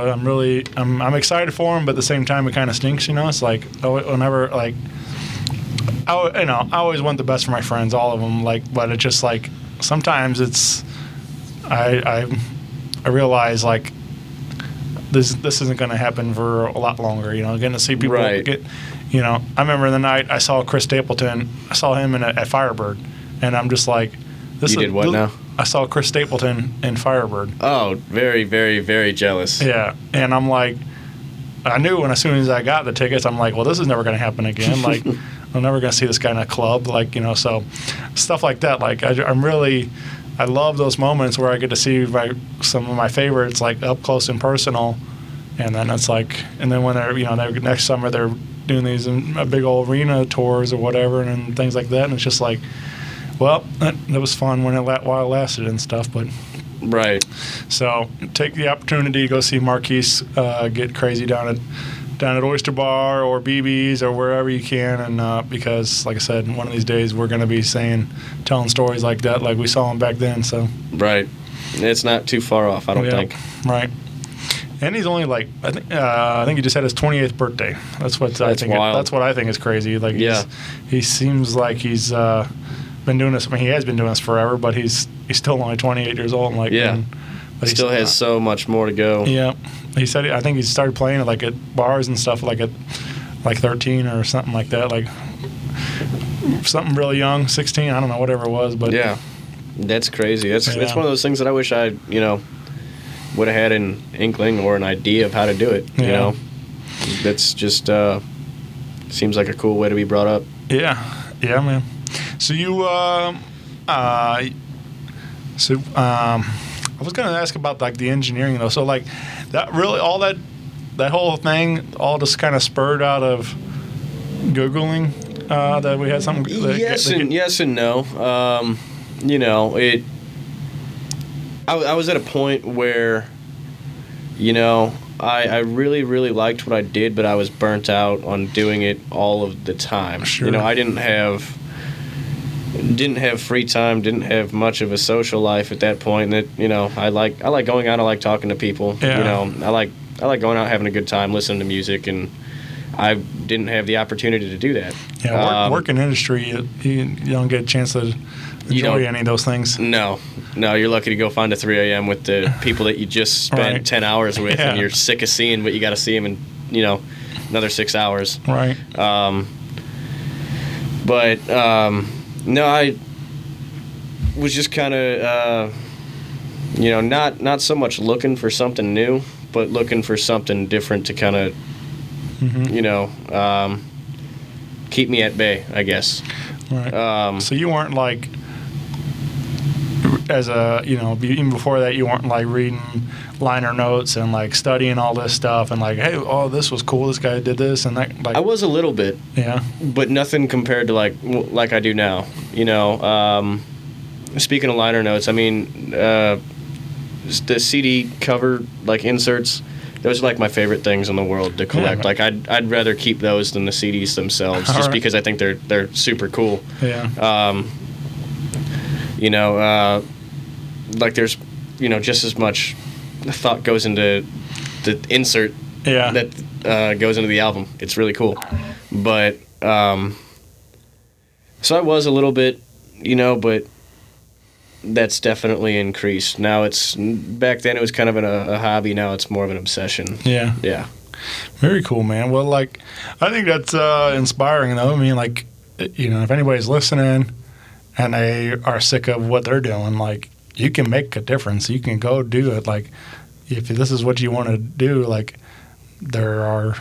I'm excited for him, but at the same time, it kind of stinks. It's like whenever I always want the best for my friends, all of them. But it's just like sometimes it's I realize like this isn't going to happen for a lot longer. Getting to see people get. I remember the night I saw Chris Stapleton. I saw him at Firebird, and I'm just like, "This." You did what now? I saw Chris Stapleton in Firebird. Oh, very, very, very jealous. Yeah, and I'm like, I knew as soon as I got the tickets, I'm like, well, this is never going to happen again. Like, I'm never going to see this guy in a club. Like, so stuff like that. Like, I love those moments where I get to see some of my favorites like up close and personal, and then it's like, and then when they're next summer they're doing these big old arena tours or whatever and things like that, and it's just like, well, that was fun while it lasted and stuff, but right. So take the opportunity to go see Marquise get crazy down at Oyster Bar or BB's or wherever you can, and because like I said, one of these days we're going to be telling stories like that, like we saw him back then. So right, it's not too far off, I don't think. Right. And he's only like I think he just had his 28th birthday. That's what I think. Wild. That's what I think is crazy. Like he seems like he's been doing this. I mean, he has been doing this forever, but he's still only 28 years old. But he still has so much more to go. Yeah, he said I think he started playing at bars and stuff at 13 or something like that. Like something really young, 16. I don't know, whatever it was. But yeah, that's crazy. That's one of those things that I wish I would have had an inkling or an idea of how to do it. That's just seems like a cool way to be brought up. Yeah, man. So you, I was going to ask about like the engineering though. So like that really all that whole thing all just kind of spurred out of Googling that we had something. Yes and no. I was at a point where, I really, really liked what I did, but I was burnt out on doing it all of the time. Sure. I didn't have free time, didn't have much of a social life at that point. That I like going out, I like talking to people. Yeah. I like going out, having a good time, listening to music, and I didn't have the opportunity to do that. Yeah, working industry, you don't get a chance to enjoy any of those things. No, you're lucky to go find a 3 a.m. with the people that you just spent 10 hours with, and you're sick of seeing, but you got to see them in, another 6 hours. Right. But no, I was just kind of not so much looking for something new, but looking for something different to kind of keep me at bay, I guess. Right. So you weren't like, as a, even before that, you weren't like reading liner notes and like studying all this stuff and like, hey, oh, this was cool. This guy did this and that. Like, I was a little bit, yeah, but nothing compared to like I do now. Speaking of liner notes, I mean, the CD cover like inserts. Those are like my favorite things in the world to collect. Yeah. Like I'd rather keep those than the CDs themselves, just right. because I think they're super cool. Yeah. Like there's just as much thought goes into the insert that goes into the album. It's really cool. But so I was a little bit, but that's definitely increased. Now back then it was kind of a hobby. Now it's more of an obsession. Yeah. Yeah. Very cool, man. Well, like, I think that's inspiring, though. I mean, like, if anybody's listening and they are sick of what they're doing, like, you can make a difference. You can go do it. Like, if this is what you want to do, like, there are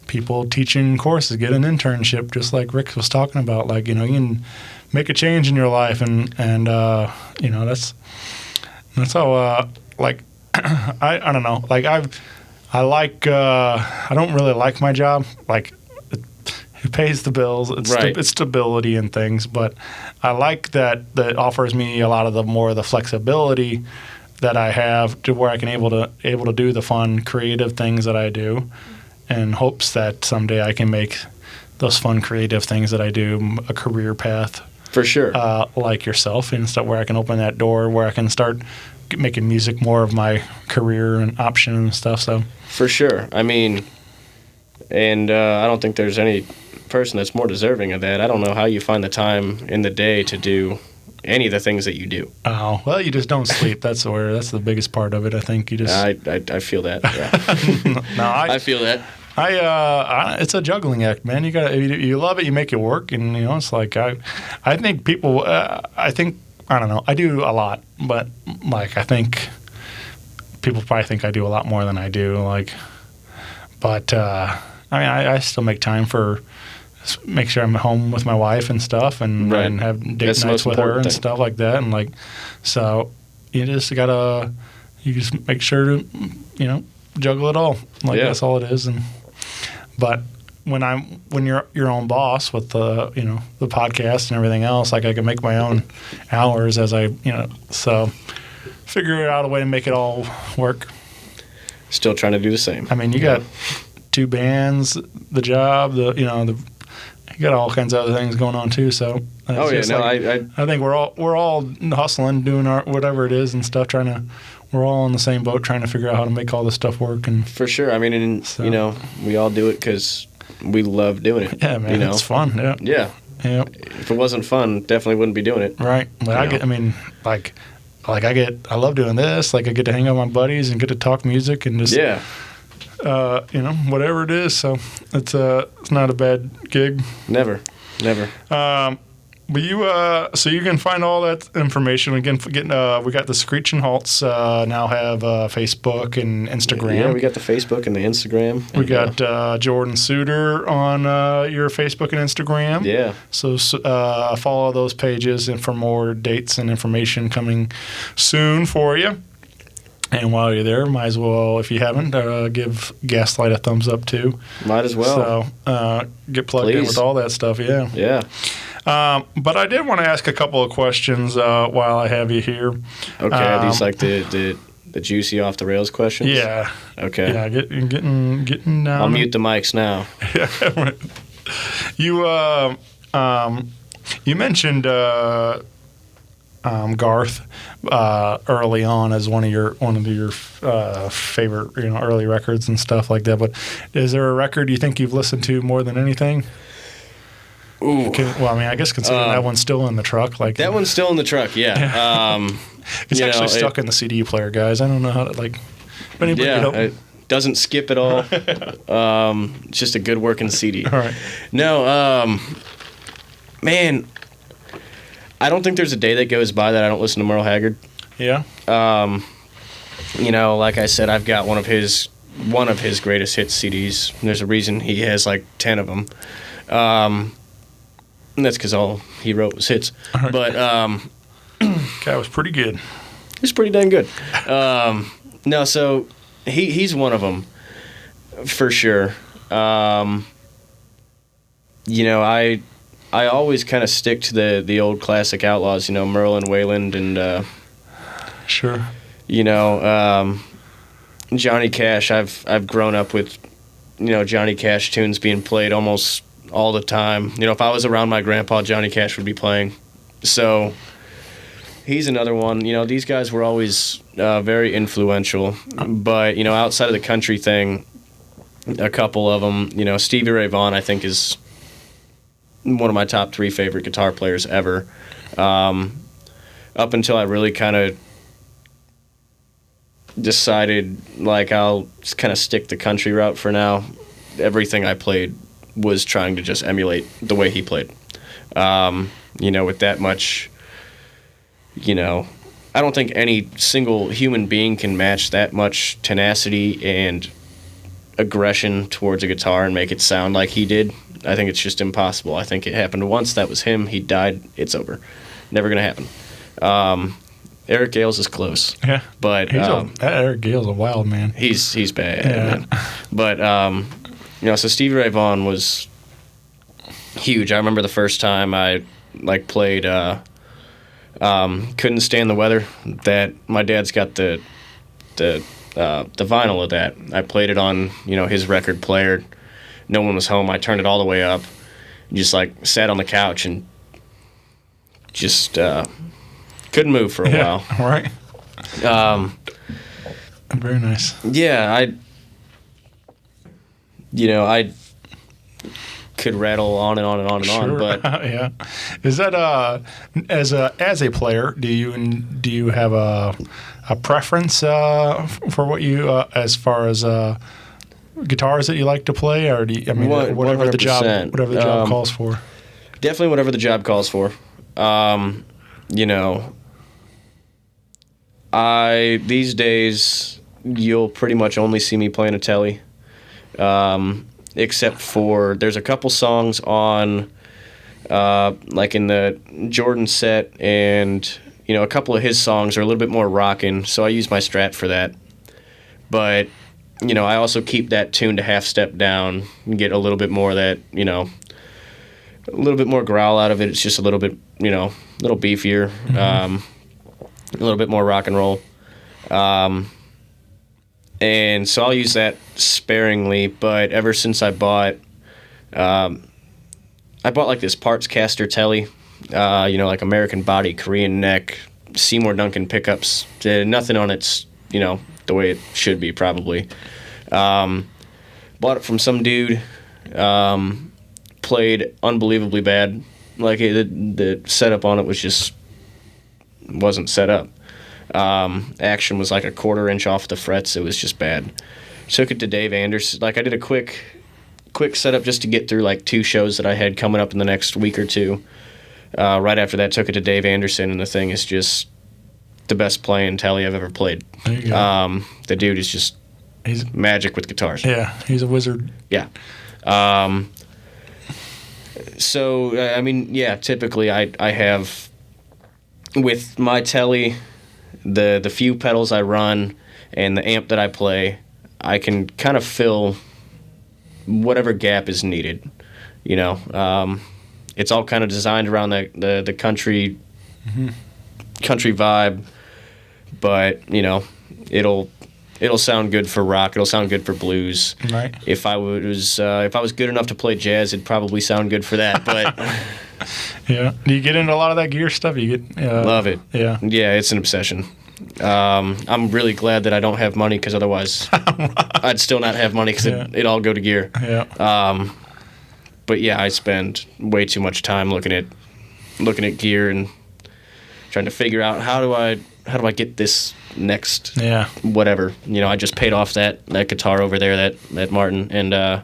people teaching courses, get an internship, just like Rick was talking about. Like, you can make a change in your life, and that's how like I don't know, like I don't really like my job, like it pays the bills, it's stability and things, but I like that offers me a lot of the flexibility that I have to where I can able to do the fun creative things that I do, in hopes that someday I can make those fun creative things that I do a career path. For sure. Like yourself, and stuff where I can open that door where I can start making music more of my career and option and stuff. So for sure. I mean, and I don't think there's any person that's more deserving of that. I don't know how you find the time in the day to do any of the things that you do. Oh, well, you just don't sleep. That's the biggest part of it. I think you just. I feel that. Yeah. No, I feel that. It's a juggling act, man. You love it, you make it work, and it's like I think people. I don't know. I do a lot, but like I think people probably think I do a lot more than I do. Like, but I mean, I still make time for. Make sure I'm at home with my wife and stuff, and have date nights with her and stuff like that, and like, so you just make sure to juggle it all. Like that's all it is, but when you're your own boss with the the podcast and everything else, like I can make my own hours as I so figure out a way to make it all work. Still trying to do the same. I mean, you got 2 bands, the job, you got all kinds of other things going on too. So I think we're all hustling, doing our whatever it is and stuff. We're all on the same boat, trying to figure out how to make all this stuff work. And for sure, I mean, we all do it because we love doing it. Yeah, man, it's fun. Yeah. Yeah. Yeah. If it wasn't fun, definitely wouldn't be doing it. Right. But I love doing this. Like I get to hang out with my buddies and get to talk music and just whatever it is. So it's not a bad gig. Never. But so you can find all that information. We got the Screechin Halts now have Facebook and Instagram. Yeah, we got the Facebook and the Instagram. We got Jordan Suter on your Facebook and Instagram. Yeah. So follow those pages and for more dates and information coming soon for you. And while you're there, might as well, if you haven't, give Gaslight a thumbs up too. Might as well. So get plugged in with all that stuff. Yeah. Yeah. But I did want to ask a couple of questions while I have you here. Okay, are these like the juicy off the rails questions? Yeah. Okay. Yeah, getting down. I'll mute the mics now. You mentioned Garth early on as one of your favorite early records and stuff like that. But is there a record you think you've listened to more than anything? Ooh. Well, I mean, I guess considering that one's still in the truck, like that one's still in the truck. Yeah. It's actually stuck in the CD player, guys. I don't know how to like. It doesn't skip at all. It's just a good working CD. All right. No. Man, I don't think there's a day that goes by that I don't listen to Merle Haggard. Yeah. You know, like I said, I've got one of his greatest hits CDs. There's a reason he has like 10 of them. And that's because all he wrote was hits. Right. But Guy was pretty good. he's pretty dang good. No, so he's one of them for sure. You know, I always kind of stick to the old classic outlaws. You know, Merle and Wayland and Sure. you know, Johnny Cash. I've grown up with, you know, Johnny Cash tunes being played almost all the time. You know, if I was around my grandpa, Johnny Cash would be playing. So he's another one. You know, these guys were always very influential. But, you know, outside of the country thing, a couple of them, you know, Stevie Ray Vaughan, I think, is one of my top 3 favorite guitar players ever. Up until I really kind of decided, like, I'll just kind of stick the country route for now. Everything I played was trying to just emulate the way he played. You know, with that much, you know, I don't think any single human being can match that much tenacity and aggression towards a guitar and make it sound like he did. I think it's just impossible. I think it happened once. That was him. He died. It's over. Never going to happen. Eric Gales is close. Yeah. But Eric Gale's a wild man. he's bad, Yeah. man. But you know, so Stevie Ray Vaughan was huge. I remember the first time I like played Couldn't Stand the Weather. That my dad's got the vinyl of that. I played it on, you know, his record player. No one was home. I turned it all the way up. Just like sat on the couch and just couldn't move for a while. Right. Very nice. Yeah, I could rattle on and on and on and on, but yeah. Is that as a player, do you have a preference for what you as far as guitars that you like to play, or do you, I mean, whatever the job 100%. calls for? Definitely whatever the job calls for. You know, these days you'll pretty much only see me playing a telly, except for there's a couple songs on like in the Jordan set, and you know, a couple of his songs are a little bit more rockin', so I use my Strat for that. But you know, I also keep that tune to half step down and get a little bit more of that, you know, a little bit more growl out of it. It's just a little bit, you know, a little beefier, a little bit more rock and roll. And so I'll use that sparingly, but ever since I bought like this parts caster telly, you know, like American body, Korean neck, Seymour Duncan pickups, nothing on it's, you know, the way it should be probably. Bought it from some dude, played unbelievably bad. Like the setup on it was just wasn't set up. Action was like a 1/4 inch off the frets. It was just bad. Took it to Dave Anderson. Like I did a quick setup just to get through like 2 shows that I had coming up in the next week or 2. Right after that, took it to Dave Anderson, and the thing is just the best playing telly I've ever played. There you go. The dude is just he's magic with guitars. Yeah, he's a wizard. Yeah. So I mean, yeah. Typically, I have with my telly, the few pedals I run and the amp that I play, I can kind of fill whatever gap is needed. You know, it's all kind of designed around the country country vibe, but you know, it'll sound good for rock. It'll sound good for blues. Right. If I was good enough to play jazz, it'd probably sound good for that. But yeah. Do you get into a lot of that gear stuff? You get love it. Yeah. Yeah, it's an obsession. I'm really glad that I don't have money, because otherwise I'd still not have money, because it'd all go to gear. Yeah. But yeah, I spend way too much time looking at gear and trying to figure out how do I get this next whatever. You know, I just paid off that guitar over there, that Martin, and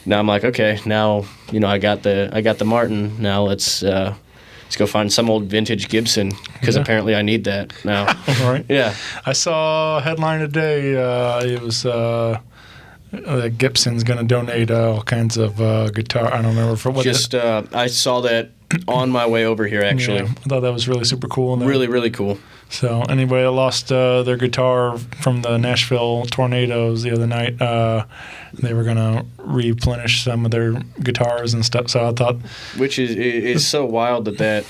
now I'm like, okay, now I got the Martin. Now let's go find some old vintage Gibson because apparently I need that now. Right. Yeah. I saw a headline today. It was that Gibson's going to donate all kinds of guitar. I don't remember for what. I saw that on my way over here. Actually, I thought that was really super cool. Really, really cool. So anybody that lost their guitar from the Nashville tornadoes the other night, they were going to replenish some of their guitars and stuff. So I thought, which is so wild that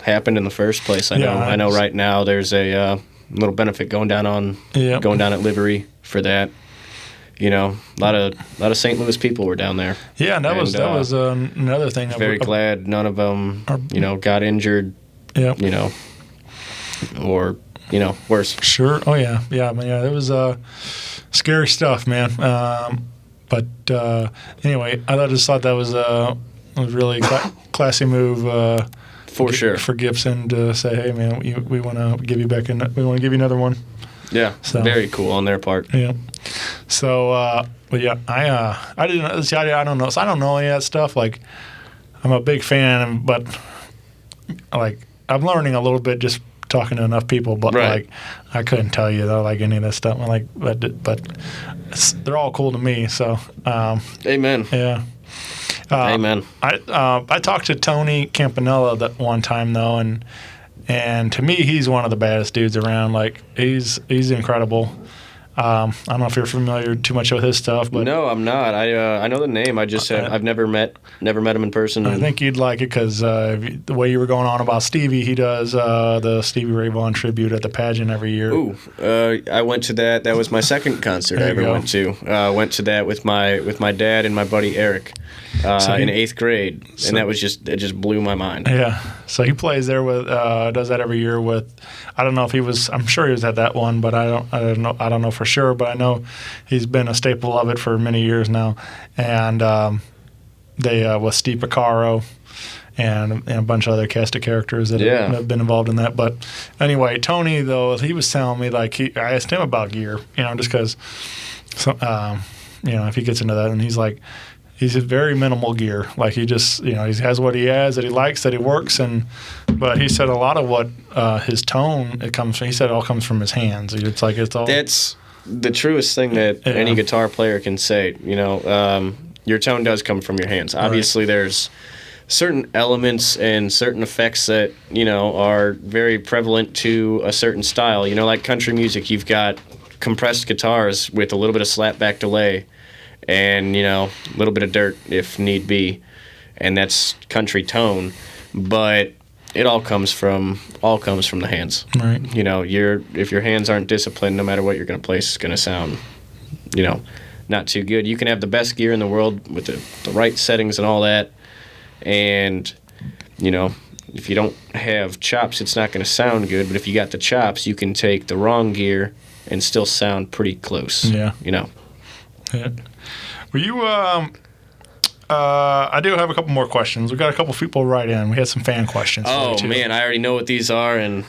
happened in the first place. I know. Right now there's a little benefit going down at Livery for that. A lot of St. Louis people were down there. Yeah, and that was another thing. Very glad none of them got injured. Yeah. Or worse. Sure. Oh yeah. It was scary stuff, man. But anyway, I just thought that was a really classy move. For sure. For Gibson to say, hey man, we want to give you back, we want to give you another one. Yeah. So, very cool on their part. Yeah. So, but yeah, I didn't. See, I don't know. So I don't know any of that stuff. Like, I'm a big fan, but like I'm learning a little bit just talking to enough people, but like I couldn't tell you though, like any of this stuff. Like, but they're all cool to me. So, amen. Yeah. Amen. I talked to Tony Campanella that one time though, and to me he's one of the baddest dudes around. Like he's incredible. I don't know if you're familiar too much with his stuff, but no, I'm not. I know the name. I just I've never met him in person. I think you'd like it because the way you were going on about Stevie, he does the Stevie Ray Vaughan tribute at the pageant every year. Ooh, I went to that. That was my second concert I ever went to. Went to that with my dad and my buddy Eric in 8th grade, and it just blew my mind. Yeah, so he plays there with does that every year with. I don't know if he was. I'm sure he was at that one, but I don't know for sure. But I know he's been a staple of it for many years now. And they with Steve Porcaro and a bunch of other cast of characters that have been involved in that. But anyway, Tony though, he was telling me like I asked him about gear, just because, if he gets into that, and he's like. He's a very minimal gear. Like he just, he has what he has that he likes, that he works, but he said a lot of what his tone he said it all comes from his hands. It's like it's all. That's the truest thing that any guitar player can say. Your tone does come from your hands. Obviously, there's certain elements and certain effects that are very prevalent to a certain style. Like country music, you've got compressed guitars with a little bit of slapback delay. And a little bit of dirt if need be, and that's country tone, but it all comes from the hands. Right. If your hands aren't disciplined, no matter what you're going to play, it's going to sound, not too good. You can have the best gear in the world with the right settings and all that, and if you don't have chops, it's not going to sound good. But if you got the chops, you can take the wrong gear and still sound pretty close. Yeah. Yeah. Well, you, I do have a couple more questions. We got a couple people right in. We had some fan questions. Oh man, I already know what these are, and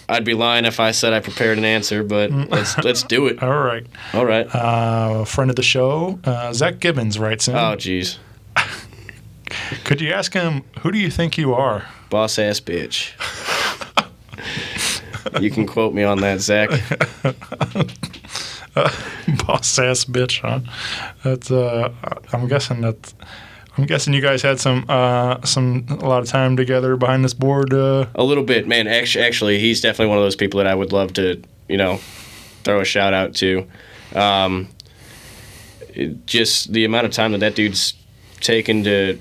I'd be lying if I said I prepared an answer. But let's do it. All right. All right. Friend of the show, Zach Gibbons writes in. Oh, jeez. Could you ask him, who do you think you are? Boss ass bitch. You can quote me on that, Zach. Boss ass bitch, huh? That's I'm guessing you guys had a lot of time together behind this board. A little bit, man. Actually, he's definitely one of those people that I would love to, throw a shout out to. Just the amount of time that dude's taken to,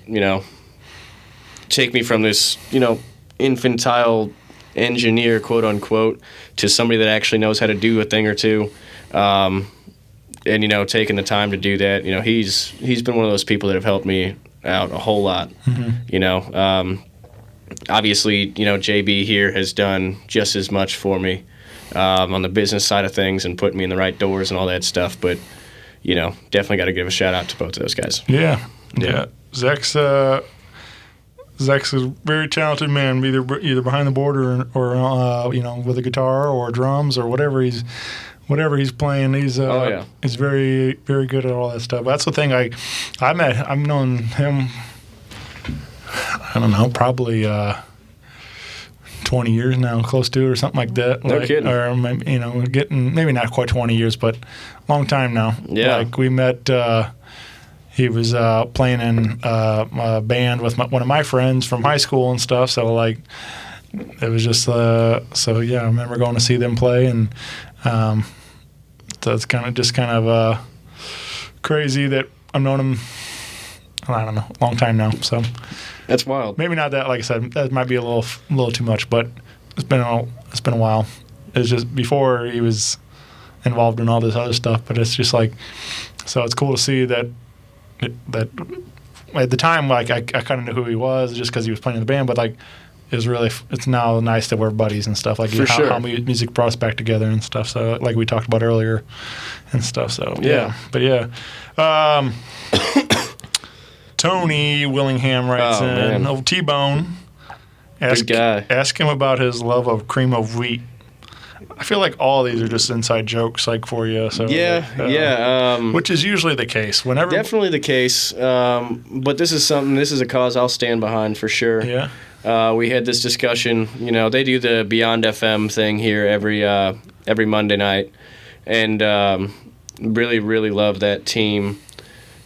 take me from this, infantile engineer, quote unquote, to somebody that actually knows how to do a thing or two. And taking the time to do that, he's been one of those people that have helped me out a whole lot. Mm-hmm. Obviously, JB here has done just as much for me on the business side of things and putting me in the right doors and all that stuff. But definitely got to give a shout out to both of those guys. Yeah. Zach's Zach's a very talented man, either behind the board or with a guitar or drums or whatever he's playing. He's he's very, very good at all that stuff. That's the thing. I've known him. I don't know, probably 20 years now, close to it, or something like that. No kidding. Or getting maybe not quite 20 years, but a long time now. Yeah. Like we met. He was playing in a band with one of my friends from high school and stuff. So like, it was just so yeah. I remember going to see them play, and so it's kind of crazy that I've known him. I don't know, a long time now. So That's wild. maybe not that. Like I said, that might be a little too much, but it's been a while. It's just before he was involved in all this other stuff. But it's just like, so it's cool to see that at the time, like I kind of knew who he was just because he was playing in the band. But like, it's now nice that we're buddies and stuff. Like how music brought us back together and stuff. So like we talked about earlier and stuff. So Yeah. But yeah. Tony Willingham writes Oh, in, man. old T-Bone. Good guy. Ask him about his love of cream of wheat. I feel like all these are just inside jokes, like for you. So which is usually the case. Whenever Definitely the case. But this is a cause I'll stand behind for sure. Yeah. We had this discussion. They do the Beyond FM thing here every Monday night, and really, really love that team.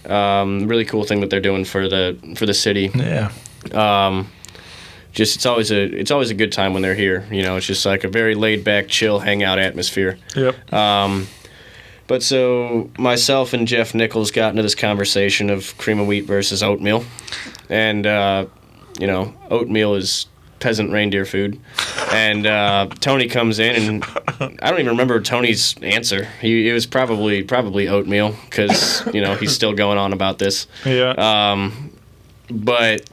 Really cool thing that they're doing for the city. Yeah. It's always a good time when they're here. It's just like a very laid back, chill, hangout atmosphere. Yep. But so myself and Jeff Nichols got into this conversation of cream of wheat versus oatmeal, and oatmeal is peasant reindeer food, and Tony comes in, and I don't even remember Tony's answer. It was probably oatmeal because he's still going on about this. Yeah. But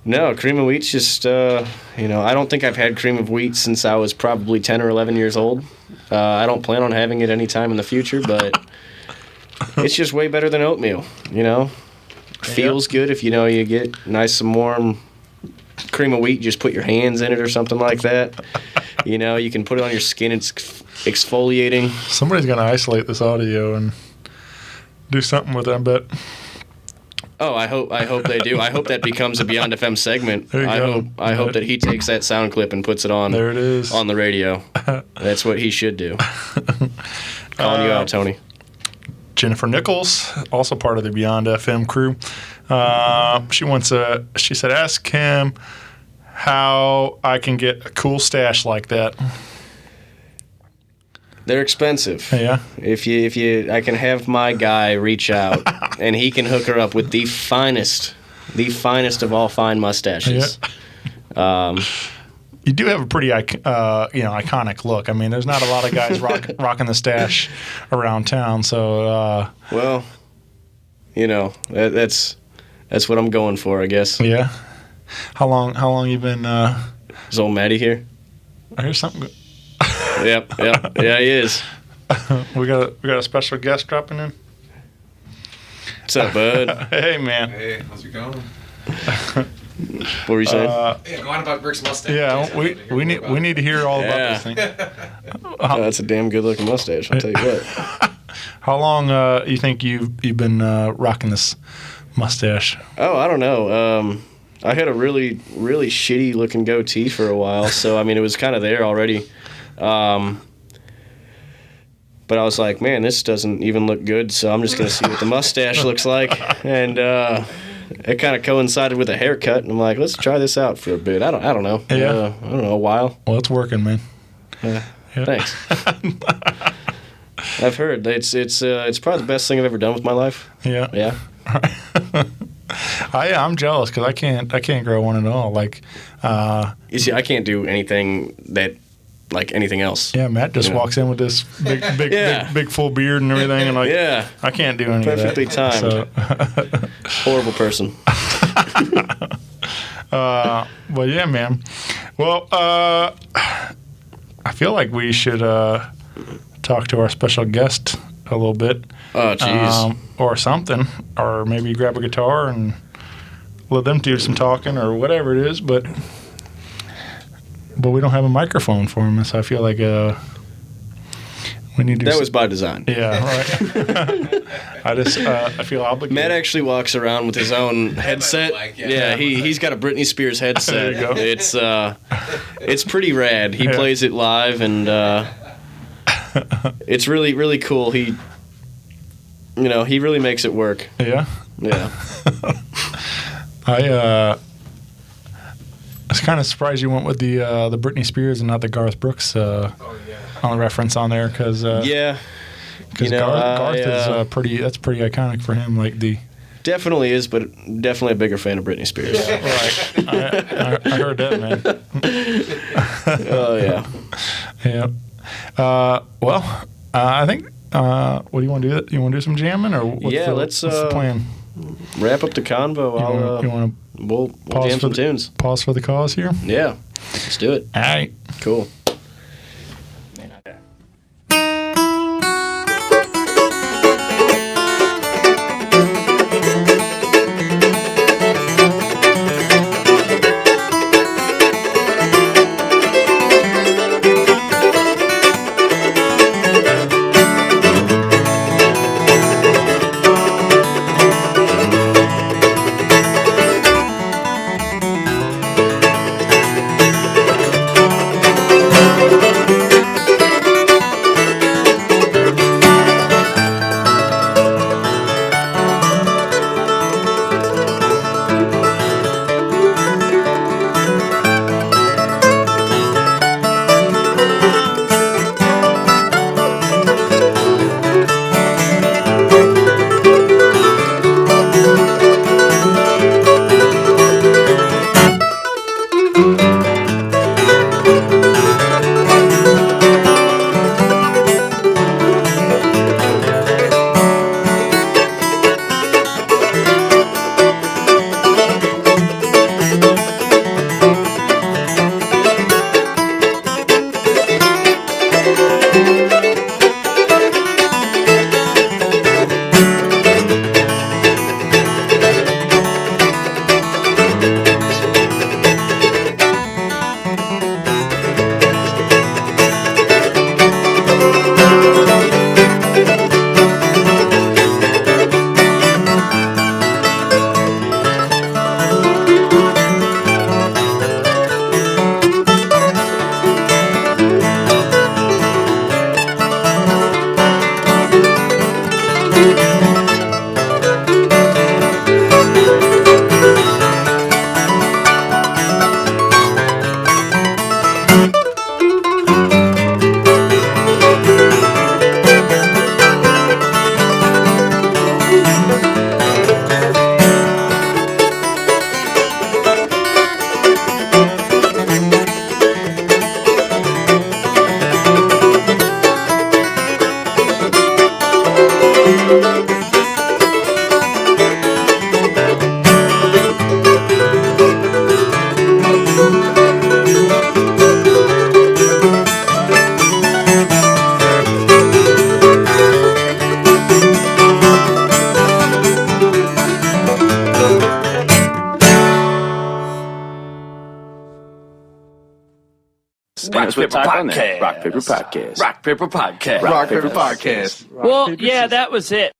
no, cream of wheat's just I don't think I've had cream of wheat since I was probably 10 or 11 years old. I don't plan on having it anytime in the future, but it's just way better than oatmeal. Feels good if you get nice and warm cream of wheat. Just put your hands in it or something like that. You can put it on your skin. It's exfoliating. Somebody's gonna isolate this audio and do something with it, I bet. Oh, I hope they do. I hope that becomes a Beyond FM segment. There you go. I hope that he takes that sound clip and puts it on. There it is. On the radio. That's what he should do. Calling you out, Tony. Jennifer Nichols, also part of the Beyond FM crew. She said, ask him how I can get a cool stash like that. They're expensive. Yeah. I can have my guy reach out and he can hook her up with the finest of all fine mustaches. Yeah. You do have a pretty iconic look. I mean, there's not a lot of guys rocking the stash around town. So that's what I'm going for, I guess. Yeah. How long you been? Is old Matty here? I hear something. Yep. Yeah, he is. We got a special guest dropping in. What's up, bud? Hey, man. Hey, how's it going? What were you saying? Hey, go on about Rick's mustache. Yeah, we need to hear all about this thing. That's a damn good looking mustache, I'll tell you what. How long you think you've been rocking this mustache? Oh, I don't know. I had a really, really shitty looking goatee for a while, so I mean it was kind of there already. But I was like, man, this doesn't even look good, so I'm just gonna see what the mustache looks like, and it kind of coincided with a haircut, and I'm like, let's try this out for a bit. I don't know. Yeah. I don't know, a while. Well, it's working, man. Yeah. Thanks. I've heard it's probably the best thing I've ever done with my life. Yeah. Yeah. I'm jealous because I can't grow one at all. Like, you see, I can't do anything that like anything else. Yeah, Matt just walks in with this big full beard and everything, and like, I can't do any perfectly of that. timed. So. Horrible person. But yeah, man. Well, I feel like we should talk to our special guest a little bit. Oh, jeez. Or something, or maybe grab a guitar and let them do some talking or whatever it is, but we don't have a microphone for him, so I feel like we need to. That was by design. Yeah, right. I feel obligated. Matt actually walks around with his own headset. Yeah, he's got a Britney Spears headset. There you go. It's pretty rad. He plays it live, and it's really, really cool. He really makes it work. Yeah. Yeah. I was kind of surprised you went with the Britney Spears and not the Garth Brooks on the reference on there, because Yeah. because Garth is pretty. That's pretty iconic for him. Like the Definitely is, but definitely a bigger fan of Britney Spears. right. I heard that, man. Oh yeah. Yeah. Well, I think. What do you want to do? You want to do some jamming, or what's the plan? Wrap up the convo. You want We'll pause jam for some tunes. Pause for the cause here. Yeah. Let's do it. All right. Cool. Rock Paper Podcast. Rock Paper Podcast. Rock Paper Podcast. Rock Paper Podcast. Well, yeah, that was it.